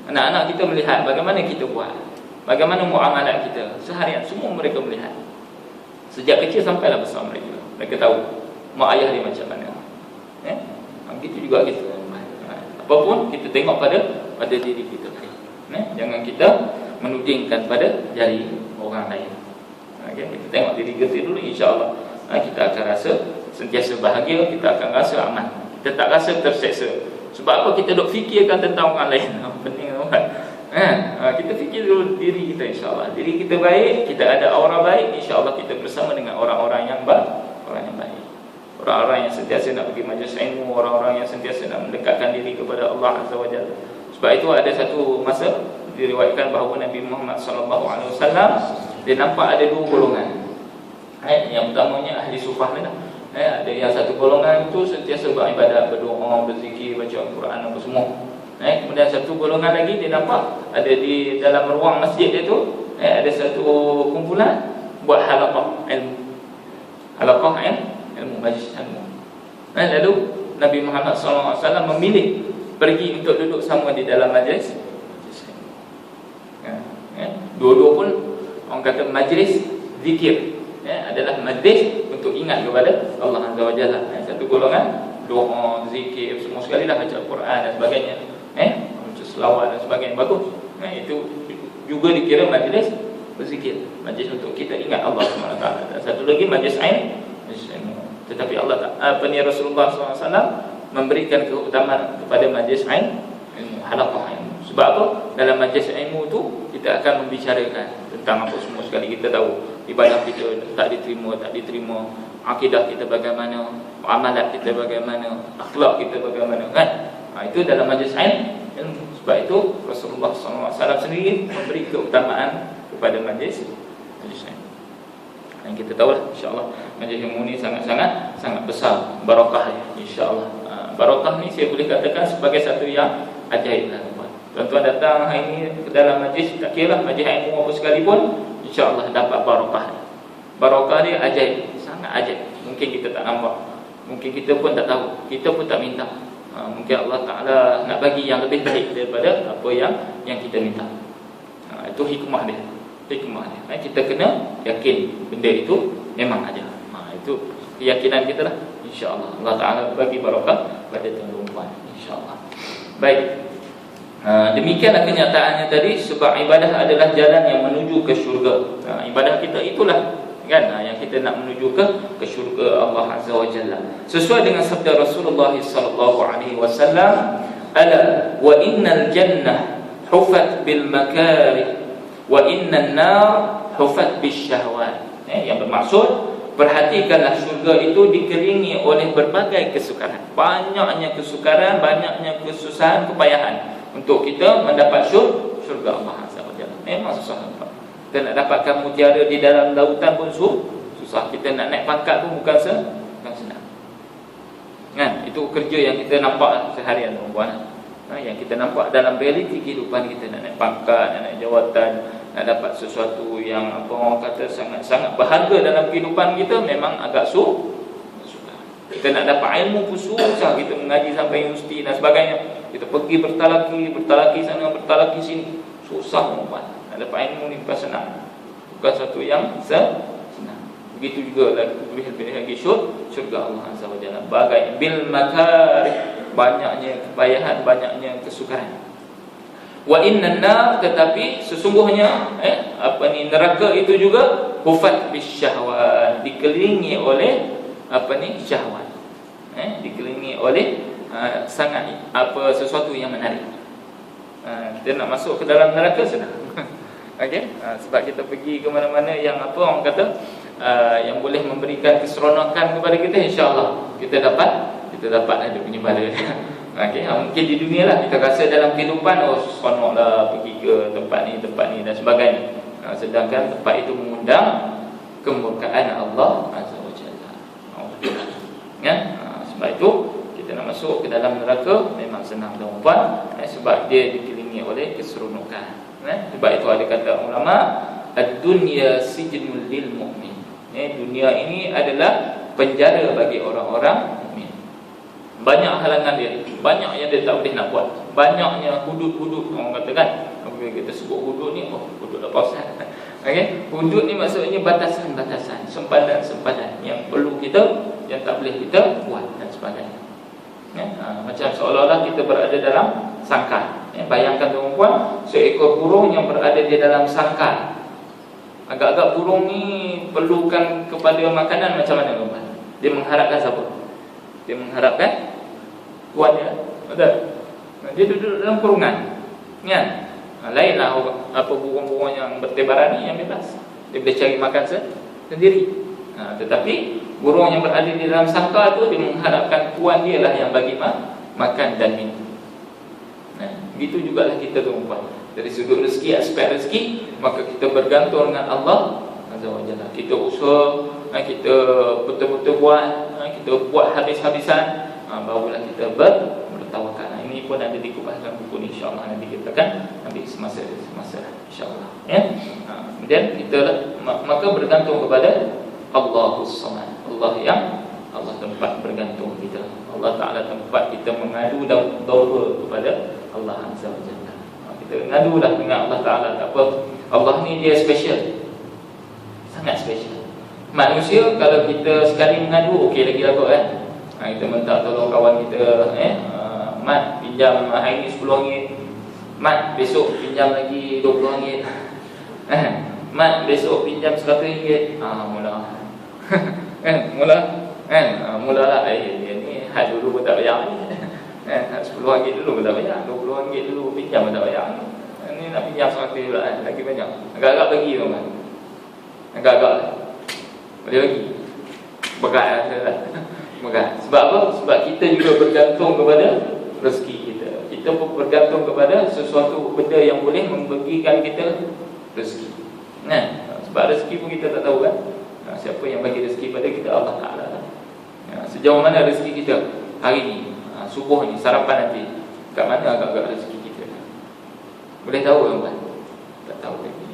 anak-anak kita melihat bagaimana kita buat, bagaimana muamalat kita seharian, semua mereka melihat. Sejak kecil sampailah besar mereka. Mereka tahu mak ayah dia macam mana. Begitu juga kita. Apapun kita tengok pada diri kita. Jangan kita menudingkan pada jari orang lain. Kita tengok diri kita dulu, insya-Allah kita akan rasa sentiasa bahagia, kita akan rasa aman. Kita tak rasa terseksa. Sebab apa? Kita duk fikirkan tentang orang lain. Penting kan? Kita fikir dulu diri kita, insya-Allah. Diri kita baik, kita ada aura baik, insya-Allah kita bersama dengan orang-orang yang baik. Orang-orang yang sentiasa nak pergi majlis ilmu, orang-orang yang sentiasa nak mendekatkan diri kepada Allah Azza wa Jalla. Sebab itu ada satu masa diriwayatkan bahawa Nabi Muhammad SAW dia nampak ada dua golongan. Yang pertamanya ahli sufah lah. Ada yang satu golongan itu sentiasa beribadat, berdoa, berzikir, baca Al-Quran apa semua. Kemudian satu golongan lagi dia nampak ada di dalam ruang masjid dia tu, ada satu kumpulan buat halaqah ilmu. Halaqah ilmu, majlis ilmu. Lalu Nabi Muhammad SAW memilih pergi untuk duduk sama di dalam majlis ilmu. Dua-dua pun orang kata majlis zikir, adalah majlis untuk ingat kepada Allah Azza wa Jalla. Satu golongan doa, zikir, semua sekali dah baca Al-Quran dan sebagainya, baca selawat dan sebagainya, bagus. Itu juga dikira majlis berzikir, majlis untuk kita ingat Allah SWT. Dan satu lagi majlis ilmu. Tetapi Rasulullah SAW memberikan keutamaan kepada majlis ilmu, halaqah ilmu. Sebab apa? Dalam majlis ilmu tu kita akan membicarakan tentang apa semua sekali. Kita tahu ibadah kita tak diterima, akidah kita bagaimana, amalan kita bagaimana, akhlak kita bagaimana, kan? Itu dalam majlis ilmu. Sebab itu Rasulullah SAW sendiri memberi keutamaan kepada majlis ilmu. Dan kita tahulah, insya-Allah majlis ilmu ni sangat besar barakahnya, insya-Allah. Barakah ni saya boleh katakan sebagai satu yang ajaib lah. Tuan-tuan datang hari ini ke dalam majlis, tak kira majlis ilmu apa sekalipun, insya-Allah dapat barakah. Barakah dia ajaib, sangat ajaib. Mungkin kita tak nampak, mungkin kita pun tak tahu, kita pun tak minta. Mungkin Allah Ta'ala nak bagi yang lebih baik daripada apa yang kita minta. Itu hikmah dia. Kita kena yakin benda itu memang ada. Itu keyakinan kita lah. InsyaAllah Allah Ta'ala bagi barakah pada tuan-tuan puan, insyaAllah. Baik, demikianlah kenyataannya tadi. Sebab ibadah adalah jalan yang menuju ke syurga. Ibadah kita itulah, kan, yang kita nak menuju ke syurga Allah Azza wa Jalla. Sesuai dengan sabda Rasulullah sallallahu alaihi wasallam, ala wa innal jannah hufat bil makarih wa innan nar hufat bis syahwat. Yang bermaksud, perhatikanlah syurga itu dikelilingi oleh berbagai kesukaran. Banyaknya kesukaran, banyaknya kesusahan, kepayahan untuk kita mendapat syurga Allah Azza wa Jalla. Memang susah nampak. Kita nak dapatkan mutiara di dalam lautan pun susah. Kita nak naik pangkat pun bukan senang. Kan? Itu kerja yang kita nampak seharian, tuan-tuan. Yang kita nampak dalam realiti kehidupan kita, nak naik pangkat, nak naik jawatan, nak dapat sesuatu yang apa orang kata sangat berharga dalam kehidupan kita, memang agak susah. Kita nak dapat ilmu pun susah. Kita mengaji sampai universiti dan sebagainya, kita pergi bertalaki sana, bertalaki sini, susah tuan-tuan. Nak dapat ilmu ni bukan senang, bukan satu yang senang. Begitu juga lebih lagi syurga Allah Azza wa Jalla. Bagai bil makarih, banyaknya kepayahan, banyaknya kesukaran. Wa innan nar, tetapi sesungguhnya neraka itu juga hufat bis syahwat, dikelilingi oleh syahwat. Dikelilingi oleh sangat sesuatu yang menarik. Kita nak masuk ke dalam neraka senang. Okey, sebab kita pergi ke mana-mana yang orang kata yang boleh memberikan keseronokan kepada kita, insya-Allah kita dapat ada punya pahala. Okey, mungkin di dunia lah kita rasa dalam kehidupan seronoklah pergi ke tempat ni dan sebagainya. Sedangkan tempat itu mengundang kemurkaan Allah Azza wa Jalla. Sebab itu kita nak masuk ke dalam neraka memang senang tuan-tuan, sebab dia dikelilingi oleh keseronokan. Sebab itu ada kata ulama, ad-dunya sijnul lil mu'min. Dunia ini adalah penjara bagi orang-orang mukmin. Banyak halangan dia, banyak yang dia tak boleh nak buat, banyaknya hudud-hudud orang kata, kan. Apabila kita sebut hudud ni, hudud dah pasal. Okey, hudud ni maksudnya batasan-batasan, sempadan-sempadan yang perlu kita, yang tak boleh kita buat dan sebagainya. Macam seolah-olah kita berada dalam sangkar. Bayangkan tuan-tuan, seekor burung yang berada di dalam sangkar. Agak-agak burung ni perlukan kepada makanan macam mana tuan-tuan? Dia mengharapkan siapa? Dia mengharapkan tuan dia. Betul? Dia duduk dalam kurungan, kan? Lainlah burung-burung yang bertebaran ni yang bebas. Dia boleh cari makan sendiri. Tetapi burung yang berada di dalam sangkar tu, dia mengharapkan tuan dia lah yang bagi makan dan minum. Begitu jugalah kita tuan-tuan. Dari sudut rezeki, aspek rezeki, maka kita bergantung dengan Allah Azza wa Jalla. Kita usaha, kita betul-betul buat, kita buat habis-habisan, barulah kita bertawakal. Ini ini pun ada dikupas dalam buku ni, insya-Allah nanti kita akan ambil semasa insya-Allah ya. Kemudian kita maka bergantung kepada Allahus Samad, Allah tempat bergantung kita. Allah Ta'ala tempat kita mengadu dan doa kepada Allah Azza wa Jalla. Kita ngadulah dengan Allah Ta'ala. Tak apa, Allah ni dia special, sangat special. Manusia kalau kita sekali mengadu, okey lagi lah kot kan. Kita minta tolong kawan kita, Mat pinjam hari ni RM10, Mat besok pinjam lagi RM20, Mat besok pinjam RM100. Mula mulalah dia ni had dulu pun tak bayar ni. RM10 dulu pun tak bayar, RM20 dulu pinjam pun tak bayar. Ni nak pinjam RM100 pula kan, lagi banyak. Agak-agak bagi tu kan. Agak-agak boleh bagi. Berat lah. Berat. Sebab apa? Sebab kita juga bergantung kepada rezeki kita. Kita pun bergantung kepada sesuatu benda yang boleh membagikan kita rezeki. Sebab rezeki pun kita tak tahu kan. Siapa yang bagi rezeki pada kita? Allah Ta'ala. Sejauh mana rezeki kita hari ni, subuh ni, sarapan nanti, kat mana agak-agak rezeki kita? Boleh tahu tuan-tuan? Tak tahu lagi.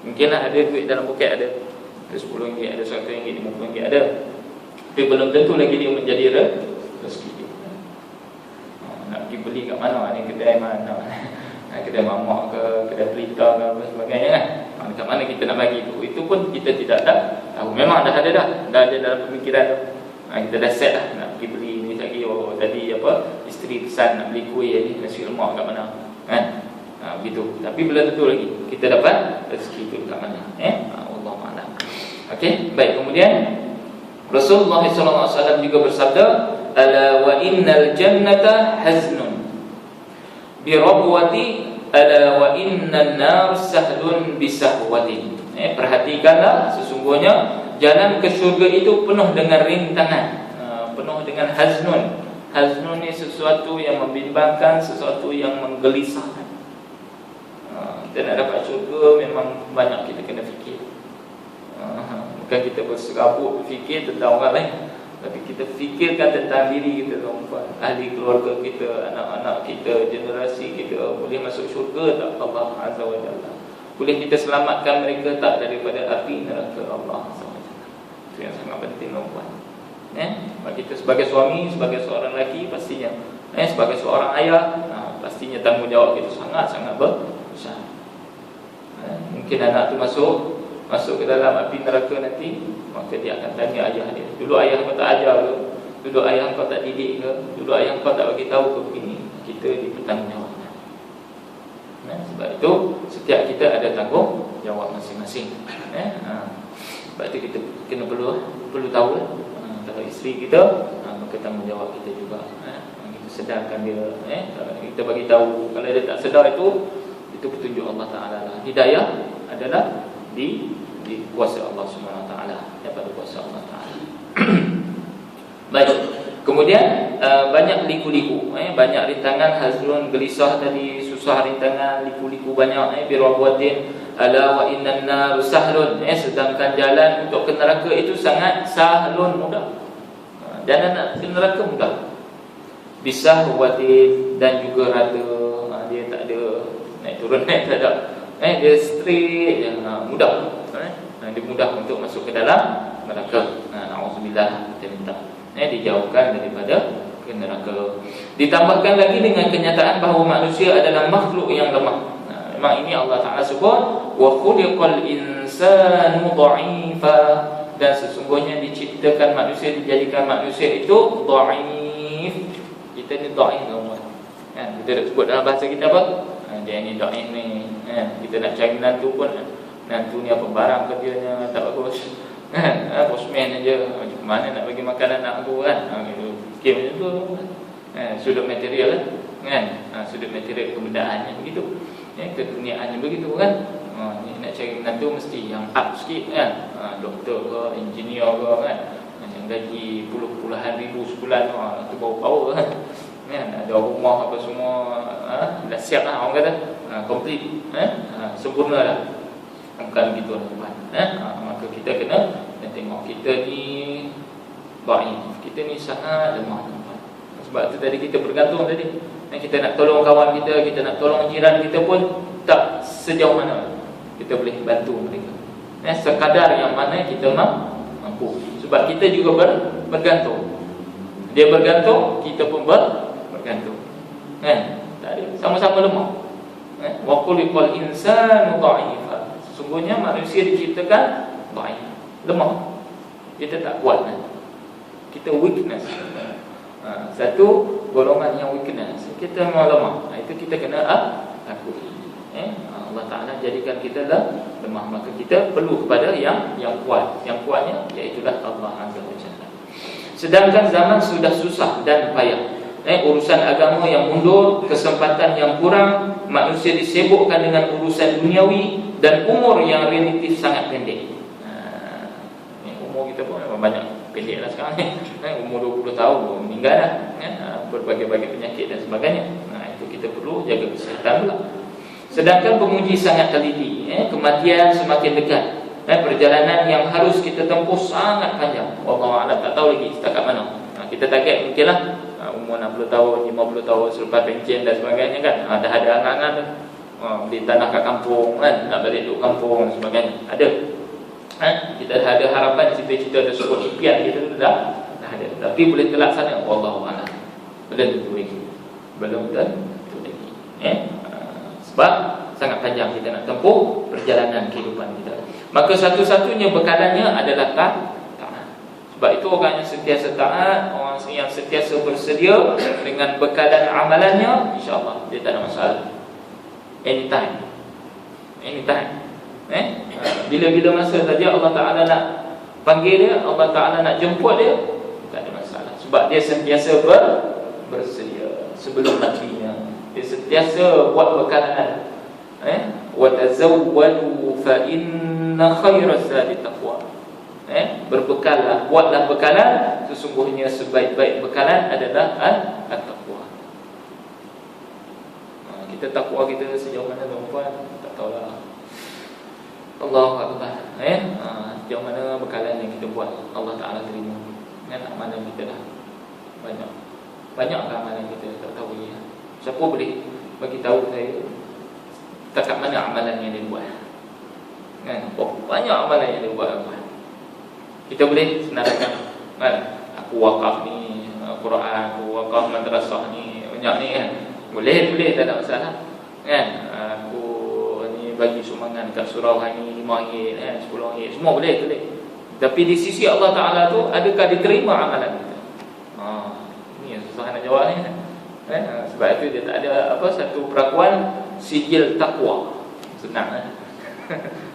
Mungkinlah ada duit dalam poket, ada RM10, ada RM100, RM50 ada. Tapi belum tentu lagi dia menjadi rezeki kita. Nak pergi beli kat mana? Ni kedai mana? Kedai mamak ke, kedai pelita ke, apa sebagainya kan. Dekat mana kita nak bagi tu? Itu pun kita tidak tahu. Memang dah ada dalam pemikiran tu. Kita dah set lah nak pergi beli ni lagi. Oh tadi apa, isteri pesan nak beli kuih ni, nasi lemak kat mana kan. Begitu. Tapi belum tentu lagi kita dapat rezeki tu kat mana. Allah Ta'ala. Okey, baik. Kemudian Rasulullah SAW juga bersabda, ala wa innal jannata haznun bi rabwati, ala wa innan nar sahlun bi sahwatin. Perhatikanlah, sesungguhnya jalan ke syurga itu penuh dengan rintangan, penuh dengan haznun. Haznun ni sesuatu yang membimbangkan, sesuatu yang menggelisahkan. Kita nak dapat syurga memang banyak kita kena fikir. Bukan kita berserabut fikir tentang orang lain, tapi kita fikirkan tentang diri kita, tuan-tuan, ahli keluarga kita, anak-anak kita, generasi kita boleh masuk syurga tak Allah Azza wa Jalla? Boleh kita selamatkan mereka tak daripada api neraka Allah Azza wa Jalla? Itu yang sangat penting, tuan-tuan. Kita sebagai suami, sebagai seorang lelaki, pastinya sebagai seorang ayah, pastinya tanggungjawab kita sangat-sangat besar. Mungkin anak tu masuk ke dalam api neraka nanti, maka dia akan tanya ayah dia, dulu ayah kau tak ajar ke? Dulu ayah kau tak didik ke? Dulu ayah kau tak bagi tahu ke begini? Kita dipertanggungjawabkan. Sebab itu setiap kita ada tanggungjawab masing-masing. Sebab itu kita kena perlu tahu lah. Kalau isteri kita, maka tanggungjawab kita juga. Kita sedarkan dia. Kalau kita bagi tahu, kalau dia tak sedar itu petunjuk Allah Ta'ala lah. Hidayah adalah di kuasa Allah Subhanahu Wa Ta'ala, daripada kuasa Allah Ta'ala. Baik. Kemudian banyak liku-liku, banyak rintangan, hazrun, gelisah tadi, susah rintangan, liku-liku banyak, birabwatin, ala wa innan nar sahlun, sedangkan jalan untuk ke neraka itu sangat sahlun, mudah. Jalan nak ke neraka mudah. Bisahwatin, dan juga rada, dia tak ada naik turun tak ada. Dia straight je, mudah. Dia mudah untuk masuk ke dalam neraka. Na'udzubillah, kita minta dijauhkan daripada ke neraka. Ditambahkan lagi dengan kenyataan bahawa manusia adalah makhluk yang lemah. Memang ini Allah Ta'ala sebut, wa khuliqal insanu dha'ifa, dan sesungguhnya diciptakan manusia, dijadikan manusia itu dhaif. Kita ni dhaif, kita dah sebut dalam bahasa kita apa? Dia ni dhaif ni. Kita nak cari menantu pun, menantu ni apa barang kerjanya tak bagus. Postman aja, macam mana nak bagi makan anak aku kan? Gitu. Fikir macam tu. Sudut material kan? Sudut material kebendaannya begitu. Keduniaannya begitu kan? Ni nak cari menantu mesti yang up sikit kan? Doktor ke, engineer ke kan? Yang gaji puluhan ribu sebulan tu power kan? Ada rumah apa semua dah siap lah orang kata, complete, sempurna lah. Bukan begitu tuan. Maka kita kena tengok kita ni dhaif, kita ni sangat lemah tuan. Sebab tu tadi kita bergantung tadi, Kita nak tolong kawan kita nak tolong jiran kita pun tak sejauh mana kita boleh bantu mereka. Sekadar yang mana kita mampu. Sebab kita juga bergantung. Dia bergantung, kita pun bergantung. Tak ada, sama-sama lemah. Wa khuliqal insanu dha'ifa. Sesungguhnya manusia diciptakan dhaif, lemah. Kita tak kuat. Kita weakness. Satu golongan yang weakness. Kita memang lemah. Itu kita kena akui. Allah Ta'ala jadikan kita lemah. Maka kita perlu kepada yang kuat. Yang kuatnya iaitulah Allah Azza wa Jalla. Sedangkan zaman sudah susah dan payah. Urusan agama yang mundur, kesempatan yang kurang, manusia disibukkan dengan urusan duniawi, dan umur yang relatif sangat pendek. Umur kita pun memang banyak pendek lah sekarang ni. Umur 20 tahun baru meninggal dah. Berbagai-bagai penyakit dan sebagainya. Itu kita perlu jaga kesihatan pula. Sedangkan pemuji sangat teliti, kematian semakin dekat. Perjalanan yang harus kita tempuh sangat panjang. Wallahu a'lam, tak tahu lagi setakat mana. Kita target mungkinlah umur 60 tahun, 50 tahun selepas pencen dan sebagainya kan. Dah ada angan-angan beli tanah kat kampung kan, nak balik duduk kampung dan sebagainya. Ada. Kita dah ada harapan, cita-cita tersebut, impian kita tu dah ada. Tapi boleh terlaksana, wallahu a'lam. Belum tentu lagi. Sebab sangat panjang kita nak tempuh perjalanan kehidupan kita. Maka satu-satunya bekalannya adalah taat. Sebab itu orang yang sentiasa taat, orang yang sentiasa bersedia dengan bekalan amalannya, insya-Allah dia tak ada masalah. Anytime. Bila-bila masa saja Allah Ta'ala nak panggil dia, Allah Ta'ala nak jemput dia, tak ada masalah. Sebab dia sentiasa bersedia sebelum matinya. Dia sentiasa buat bekalan. Wa tazawwadu fa inna khairaz zadi taqwa. Berbekallah, buatlah bekalan, sesungguhnya sebaik-baik bekalan adalah at-taqwa. Kita takwa kita sejauh mana tuan-tuan, tak tahulah. Allahu akbar. Sejauh mana bekalan yang kita buat Allah Ta'ala terima. Amalan kita dah banyak amalan kita tak tahu lagi. Siapa boleh bagi tahu saya setakat mana amalan yang dia buat? Banyak amalan yang dia buat. Kita boleh senaraikan, aku wakaf ni Quran, aku wakaf madrasah ni, banyak ni kan. Boleh, tak ada masalah kan. Aku ni bagi sumbangan kat surau ni RM5, RM10, semua boleh. Tapi di sisi Allah Ta'ala tu, adakah diterima amalan kita? Ini yang susah nak jawab ni. Sebab itu dia tak ada satu perakuan sijil takwa. Senang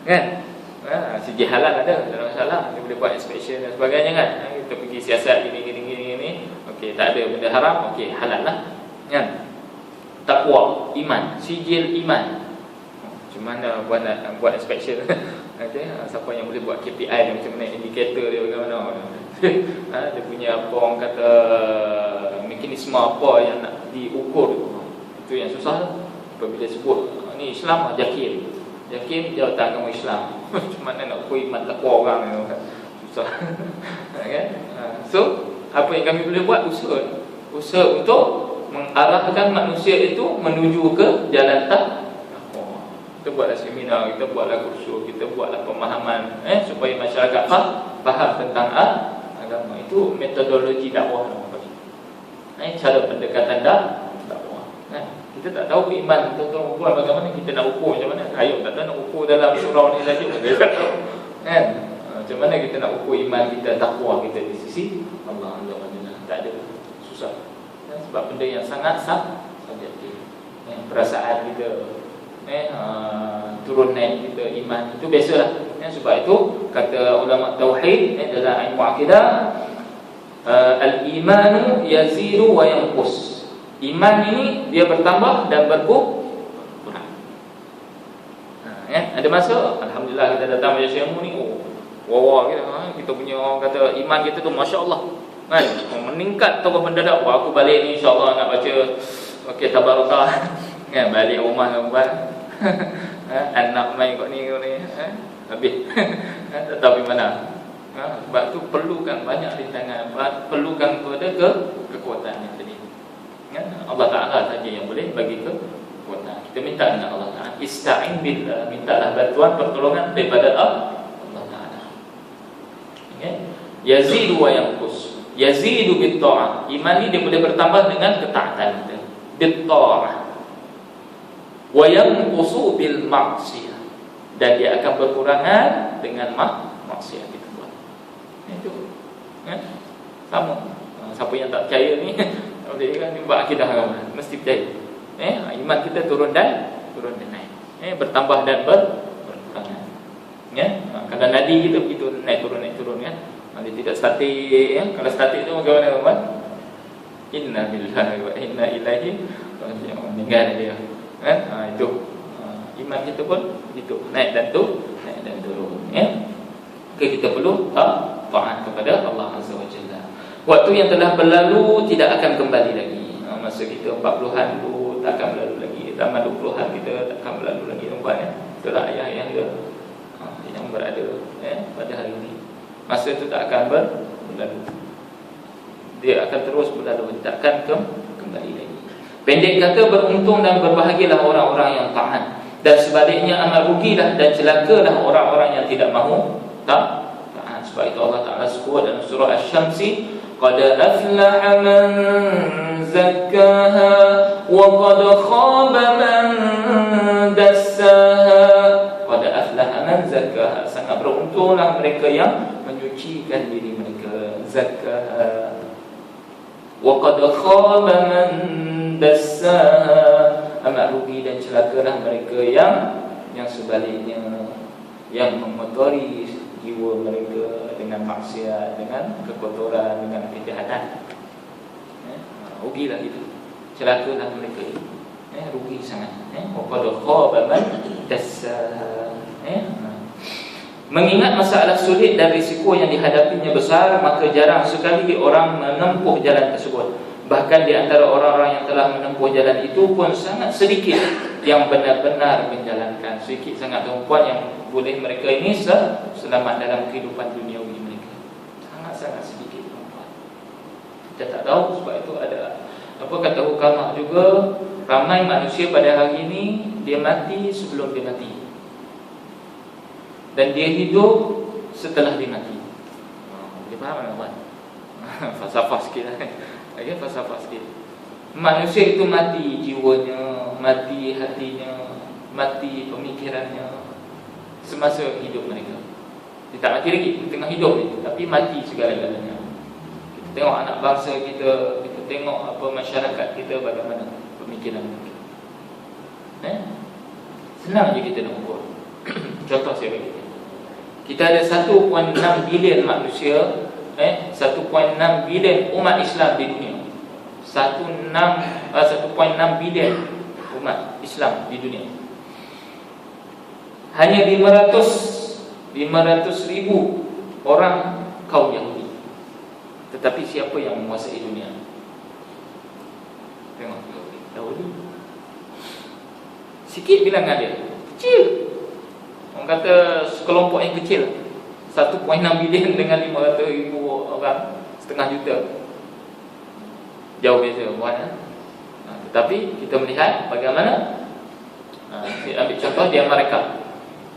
kan? Sijil halal ada, tak ada masalah. Dia boleh buat inspection dan sebagainya kan. Kita pergi siasat gini. Okey, tak ada benda haram, okey, halal lah kan. Takwa, iman, sijil iman. Macam mana buat inspection? Okay, siapa yang boleh buat KPI dia, macam mana indikator dia, bagaimana dia punya apa orang kata mekanisme apa yang nak diukur. Itu yang susah. Apabila sebut ni Islam, Jakim jawatan agama Islam. Macam mana nak ukur iman takwa orang ni, susah kan. So apa yang kami boleh buat, usaha untuk mengarahkan manusia itu menuju ke jalan takwa. Kita buatlah seminar, kita buatlah kursus, kita buatlah pemahaman supaya masyarakat faham tentang agama. Itu metodologi dakwah. Cara pendekatan dakwah. Kita tak tahu iman tuan-tuan buat bagaimana, kita nak ukur macam mana. Ayuh tak tahu nak ukur dalam surau ni saja. Kan? Macam mana kita nak ukur iman kita, takwa kita di sisi Allah Azza wa Jalla. Tak ada, susah. Sebab benda yang sangat subjektif. Perasaan kita, turun naik kita, iman itu biasalah. Sebab itu kata ulama tauhid dalam ilmu akidah, al-imanu yazidu wa yanqus. Iman ini dia bertambah dan berkurang. Ada masa alhamdulillah kita datang majlis ilmu ni, kita punya orang kata iman kita tu masya-Allah kan, meningkat terus mendadak. Aku balik ni insya-Allah nak baca okey tabarakah kan, balik rumah tuan. Anak main kat ni habis. Tak tahu mana. Sebab tu perlukan banyak rintangan, perlukan kepada kekuatan yang tadi. Ya, Allah Ta'ala saja yang boleh bagi kekuatan. Kita minta dengan Allah Ta'ala, ista'in billah, mintalah bantuan pertolongan daripada Allah Ta'ala. Ya, yazidu wa yanqus. Yazidu bit ta'ah. Iman ini dia boleh bertambah dengan ketaatan kita, bit ta'ah. Wa yanqusu bil ma'siyah, dan dia akan berkurangan dengan maksiat kita buat. Itu ya, sama. Siapa yang tak percaya ni dia kan buat akidah agama, mesti percaya. Iman kita turun dan naik. Bertambah dan berkurangan. Ya, kalau nadi kita begitu naik turun kan. Dia tidak statik ya. Kalau statik tu bagaimana kawan? Inna lillahi wa inna ilaihi raji'un. Meninggal dia. Kan? Itu. Iman kita pun begitu, naik dan turun. Ya. Okay, kita perlu taat kepada Allah Azza wa Jalla. Waktu yang telah berlalu tidak akan kembali lagi. Masa kita 40-an dulu tak akan berlalu lagi. Zaman 20-an kita tak akan berlalu lagi. Nampak ya? Itulah ayah yang yang berada pada hari ini. Masa itu tak akan berlalu. Dia akan terus berlalu, tak akan kembali lagi. Pendek kata, beruntung dan berbahagialah orang-orang yang taat, dan sebaliknya amat rugilah dan celakalah orang-orang yang tidak mahu taat. Sebab itu Allah Ta'ala sebut dalam surah Asy-Syamsi, qad aflaha man zakkaha wa qad khaba man dassaha. Qad aflaha man zakkaha, sangat beruntunglah mereka yang menyucikan diri mereka, zakkaha. Wa qad khaba man dassaha, amat rugi dan celakalah mereka yang sebaliknya, yang mengotori jiwa mereka dengan maksiat, dengan kekotoran, dengan kejahatan. Rugilah itu, celakalah mereka. Rugi sangat. Wa qad khaba man dassaha. Mengingat masalah sulit dan risiko yang dihadapinya besar, maka jarang sekali orang menempuh jalan tersebut. Bahkan di antara orang-orang yang telah menempuh jalan itu pun sangat sedikit yang benar-benar menjalankan. Sedikit sangat perempuan yang boleh mereka ini selamat dalam kehidupan duniawi mereka. Sangat-sangat sedikit perempuan. Kita tak tahu, sebab itu ada apa kata hukama juga, ramai manusia pada hari ini dia mati sebelum dia mati, dan dia hidup setelah dia mati. Dia faham tak kawan? Falsafah sikit lah. Falsafah sikit. Manusia itu mati jiwanya, mati hatinya, mati pemikirannya semasa hidup mereka. Dia tak mati lagi di tengah hidup ni, tapi mati segala-galanya. Kita tengok anak bangsa kita, kita tengok apa masyarakat kita, bagaimana pemikiran mereka. Senang je kita nak ukur. Contoh saya bagi kita ada 1.6 bilion manusia, 1.6 bilion umat Islam di dunia. 1.6 bilion umat Islam di dunia. Hanya 500 ribu orang kaum Yahudi. Tetapi siapa yang menguasai dunia? Tengok Yahudi. Sikit bilangan dia, kecil. Orang kata sekelompok yang kecil, 1.6 bilion dengan 500 ribu orang, setengah juta. Jauh beza bukan? Tetapi kita melihat bagaimana. Saya ambil contoh di Amerika.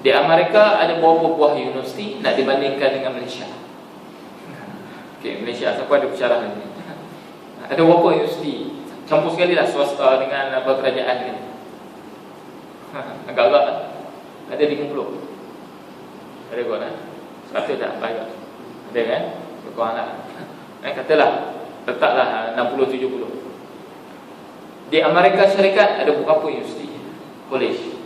Di Amerika ada beberapa buah universiti nak dibandingkan dengan Malaysia. Okey, Malaysia siapa ada bicara hari ini? Ada beberapa universiti, campur sekali lah swasta dengan kerajaan ni. Agak-agak ada 50. Ada kot kan? 100 tak banyak. Ada kan? Berkurang lah. Katalah letaklah 60-70. Di Amerika Syarikat ada beberapa universiti, college.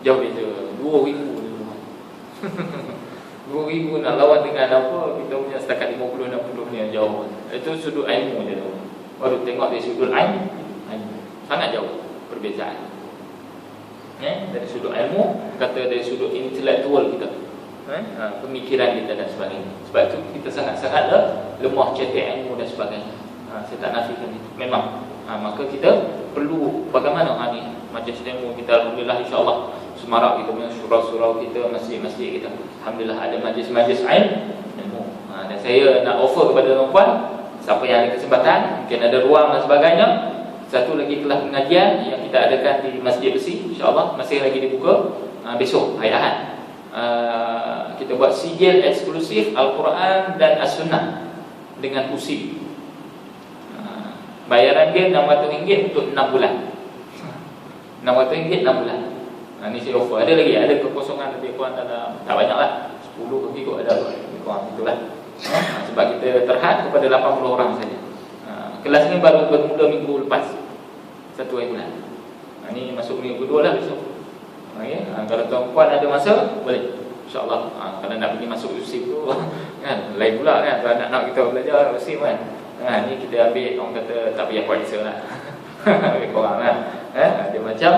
Jauh beza, 2,000. 2,000 nak lawan dengan apa? Kita punya setakat 50-60 ni jauh. Itu sudut ilmu je tu. Baru tengok dari sudut ilmu, sangat jauh perbezaan. Dari sudut ilmu, kata dari sudut intelektual kita, pemikiran kita dan sebagainya. Sebab itu kita sangat-sangat lemah cetek ilmu dan sebagainya. Saya tak nafikan itu, memang. Maka kita perlu bagaimana ni majlis ilmu kita, alhamdulillah, insya-Allah semarak kita punya surau-surau kita, masjid-masjid kita, alhamdulillah ada majlis-majlis ilmu. Dan saya nak offer kepada tuan-tuan, siapa yang ada kesempatan, mungkin ada ruang dan sebagainya. Satu lagi kelas pengajian yang kita adakan di Masjid Besi, insya-Allah masih lagi dibuka besok hari Ahad. Kita buat sijil eksklusif Al-Quran dan As-Sunnah dengan usi. Bayaran dia RM600 untuk 6 bulan. RM600 6 bulan. Ni saya offer. Ada lagi, ada kekosongan lebih kurang dalam, tak banyak lah, 10 lagi kot ada, lebih kurang itulah. Sebab kita terhad kepada 80 orang saja. Kelas ni baru bermula minggu lepas, 1 hari bulan. Ni masuk minggu kedua lah besok. Kalau tuan-puan ada masa, boleh, InsyaAllah. Kalau nak pergi masuk USIM tu kan, lain pula kan. Kalau anak-anak kita belajar USIM kan, ni kita ambil, orang kata tak payah puasa lah. Lebih kurang lah. Dia macam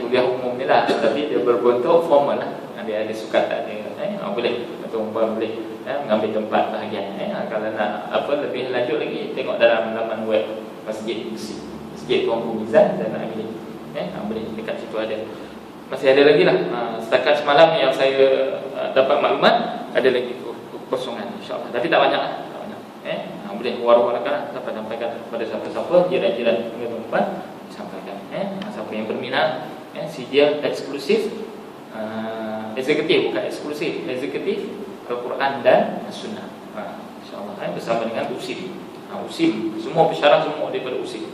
kuliah umum ni lah, tapi dia berbentuk formal lah. Dia ada sukatan dia. Boleh, tuan-puan boleh mengambil tempat bahagian. Kalau nak lebih lanjut lagi, tengok dalam laman web Masjid Besi, Masjid Tuanku Mizan dan Amili. Boleh, dekat situ ada. Masih ada lagi lah. Setakat semalam yang saya dapat maklumat, ada lagi kosongan insyaAllah. Tapi tak banyak lah, tak banyak. Boleh war-warkan, sampaikan kepada siapa-siapa, jiran-jiran tuan-tuan, sampaikan. Siapa yang berminat, sijil eksklusif, eksekutif, bukan eksklusif, eksekutif Al-Quran dan As-Sunnah, InsyaAllah bersama dengan USIM. USIM, semua pensyarah semua daripada USIM.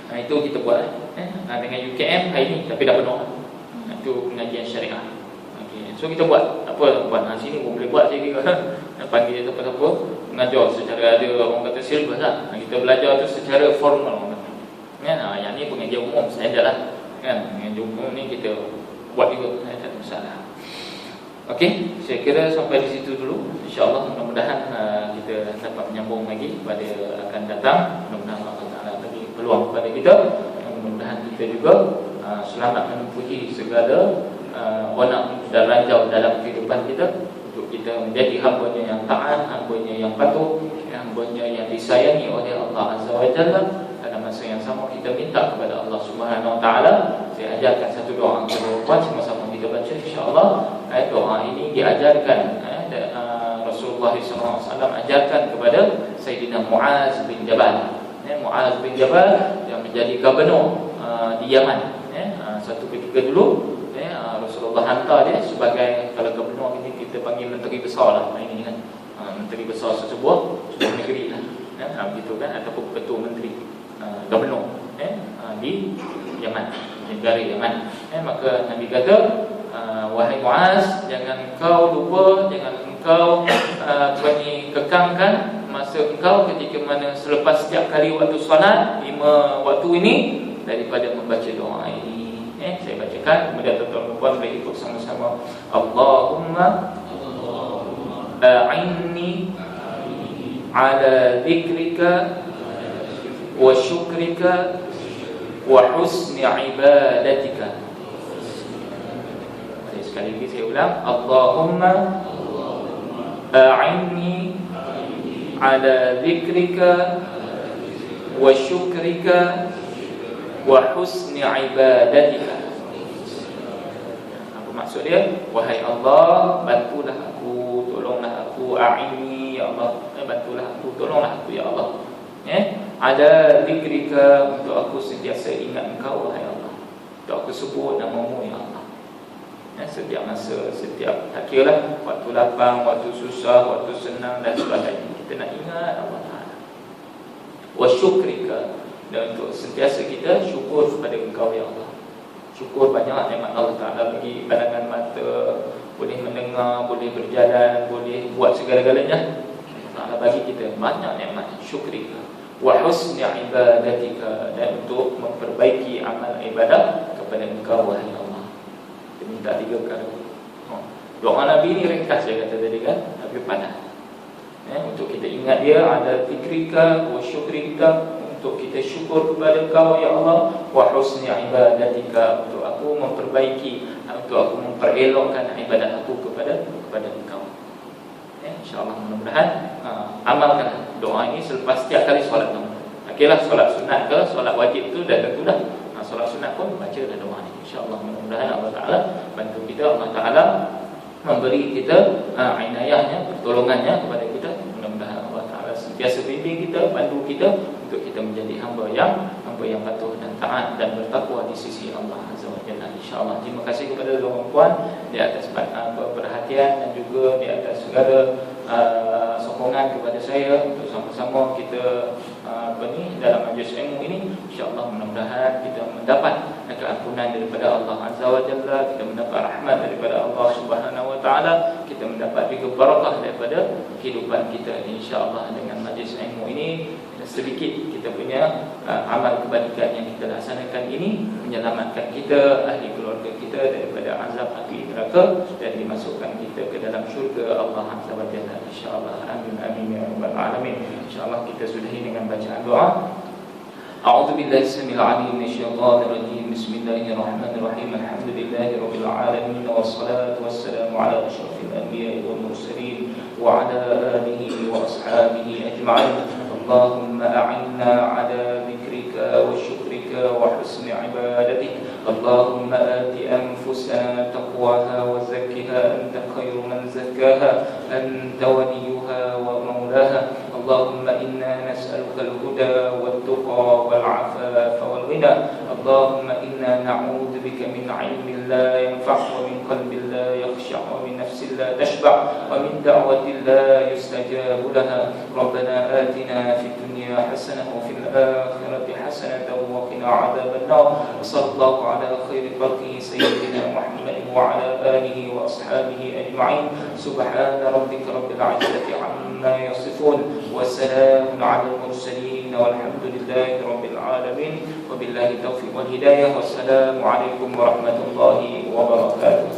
Itu kita buat dengan UKM hari ni, tapi dah penuh. Itu pengajian syariah. So kita buat buat sini pun boleh buat. Saya kira panggil siapa-siapa mengajar secara, ada orang kata silbus lah. Kita belajar tu secara formal orang kata. Yang ni pengajian umum standard lah kan. Pengajian umum ni kita buat juga, tak ada masalah. Okey, saya kira sampai di situ dulu. InsyaAllah mudah-mudahan kita dapat menyambung lagi pada akan datang. Mudah-mudahan Allah Ta'ala bagi peluang kepada kita. Mudah-mudahan kita juga selamat menempuhi segala onak dan ranjau dalam kehidupan kita, untuk kita menjadi hamba-Nya yang taat, hamba-Nya yang patuh, hamba-Nya yang disayangi oleh Allah Azza wa Jalla. Pada masa yang sama kita minta kepada Allah Subhanahu wa Ta'ala. Saya ajarkan satu doa kepada sama-sama kita baca insya-Allah. Doa ini diajarkan Rasulullah SAW ajarkan kepada Sayyidina Muaz bin Jabal. Muaz bin Jabal yang menjadi gubernur di Yaman. Satu ketika dulu Rasulullah hantar dia sebagai, kalau gubernur ini kita panggil menteri besar lah, ini kan, menteri besar sebuah negeri lah, begitu kan, ataupun ketua menteri, gubernur di Yaman, negara Yaman. Maka Nabi kata, wahai Muaz, jangan engkau lupa, jangan engkau kekangkan masa engkau ketika mana selepas setiap kali waktu solat 5 waktu ini daripada membaca doa ini. Saya bacakan, kemudian tuan-tuan boleh ikut sama-sama. Allahumma a'inni ala dzikrika wa syukrika wa husni ibadatika. Sekali lagi saya ulang. Allahumma a'inni ala dzikrika wa syukrika wa husni ibadatika. Apa maksud dia? Wahai Allah, bantulah aku, tolonglah aku. A'inni, ya Allah, bantulah aku, tolonglah aku, ya Allah. Ada zikrika, untuk aku sentiasa ingat engkau, wahai Allah, untuk aku sebut namamu, ya Allah. Setiap masa, setiap, tak kira lah, waktu lapang, waktu susah, waktu senang dan sebagainya, kita nak ingat Allah Ta'ala. Wa syukrika, dan untuk sentiasa kita syukur kepada engkau, ya Allah. Syukur banyak nikmat Allah Ta'ala bagi, pandangan mata, boleh mendengar, boleh berjalan, boleh buat segala-galanya. Allah Ta'ala bagi kita banyak nikmat. Syukrika wa husni ibadatika, dan untuk memperbaiki amal ibadah kepada engkau, wahai Allah. Kita minta 3 perkara. Doa Nabi ni ringkas, saya kata tadi kan, tapi padat. Untuk kita ingat dia, ada zikrika wa syukrika, untuk kita syukur kepada engkau, ya Allah. Wa husni ibadatika, untuk aku memperbaiki, untuk aku memperelokkan ibadat aku kepada engkau. InsyaAllah mudah-mudahan amalkan doa ini selepas setiap kali solat. Okeylah, solat sunat ke solat wajib tu dah tentu dah. Solat sunat pun baca dah doa ini. InsyaAllah mudah-mudahan Allah Ta'ala bantu kita, Allah Ta'ala memberi kita inayahnya, pertolongannya kepada kita. Mudah-mudahan Allah Ta'ala sentiasa bimbing kita, bantu kita untuk kita menjadi hamba yang patuh dan taat dan bertakwa di sisi Allah Azza wa Jalla, insya-Allah. Terima kasih kepada tuan puan di atas perhatian dan juga di atas segala sokongan kepada saya untuk sama-sama kita dalam majlis ilmu ini. InsyaAllah mudah-mudahan kita mendapat keampunan daripada Allah Azza wa Jalla, kita mendapat rahmat daripada Allah Subhanahu wa Ta'ala, kita mendapat juga barakah daripada kehidupan kita insya-Allah. Dengan majlis ilmu ini sedikit kita punya amal kebajikan yang kita laksanakan ini menyelamatkan kita, ahli keluarga kita daripada azab api neraka dan dimasukkan kita ke dalam syurga Allah Azza wa Jalla, insya-Allah. Amin amin ya rabbal alamin. Insya-Allah kita sudahi dengan bacaan doa. A'udzu billahi samil alim minasyaitonir rajim. Bismillahirrahmanirrahim. Alhamdulillahirabbil alamin wassalatu wassalamu ala asyrafil anbiya'i wal mursalin wa ala alihi wa ashabihi ajma'in. اللهم أعنا على ذكرك وشكرك وحسن عبادتك. اللهم آت أنفسنا تقواها وزكها أنت خير من زكاها أنت وليها ومولاها. اللهم إنا نسألك الهدى والتقى والعفاف والغنى. اللهم إنا نعوذ بك من علم لا ينفع ومن قلب لا يخشع ومن نفس لا تشبع ومن دعوة لا يستجاب لها. ربنا آتنا في الدنيا حسنة وفي الآخرة حسنة وقنا عذاب النار. وصلى الله على خير خلقه سيدنا محمد وعلى آله وأصحابه أجمعين. سبحان ربك رب العزة عما يصفون وسلام على المرسلين والحمد لله رب العالمين. وبالله التوفيق والهداية والسلام عليكم ورحمة الله وبركاته.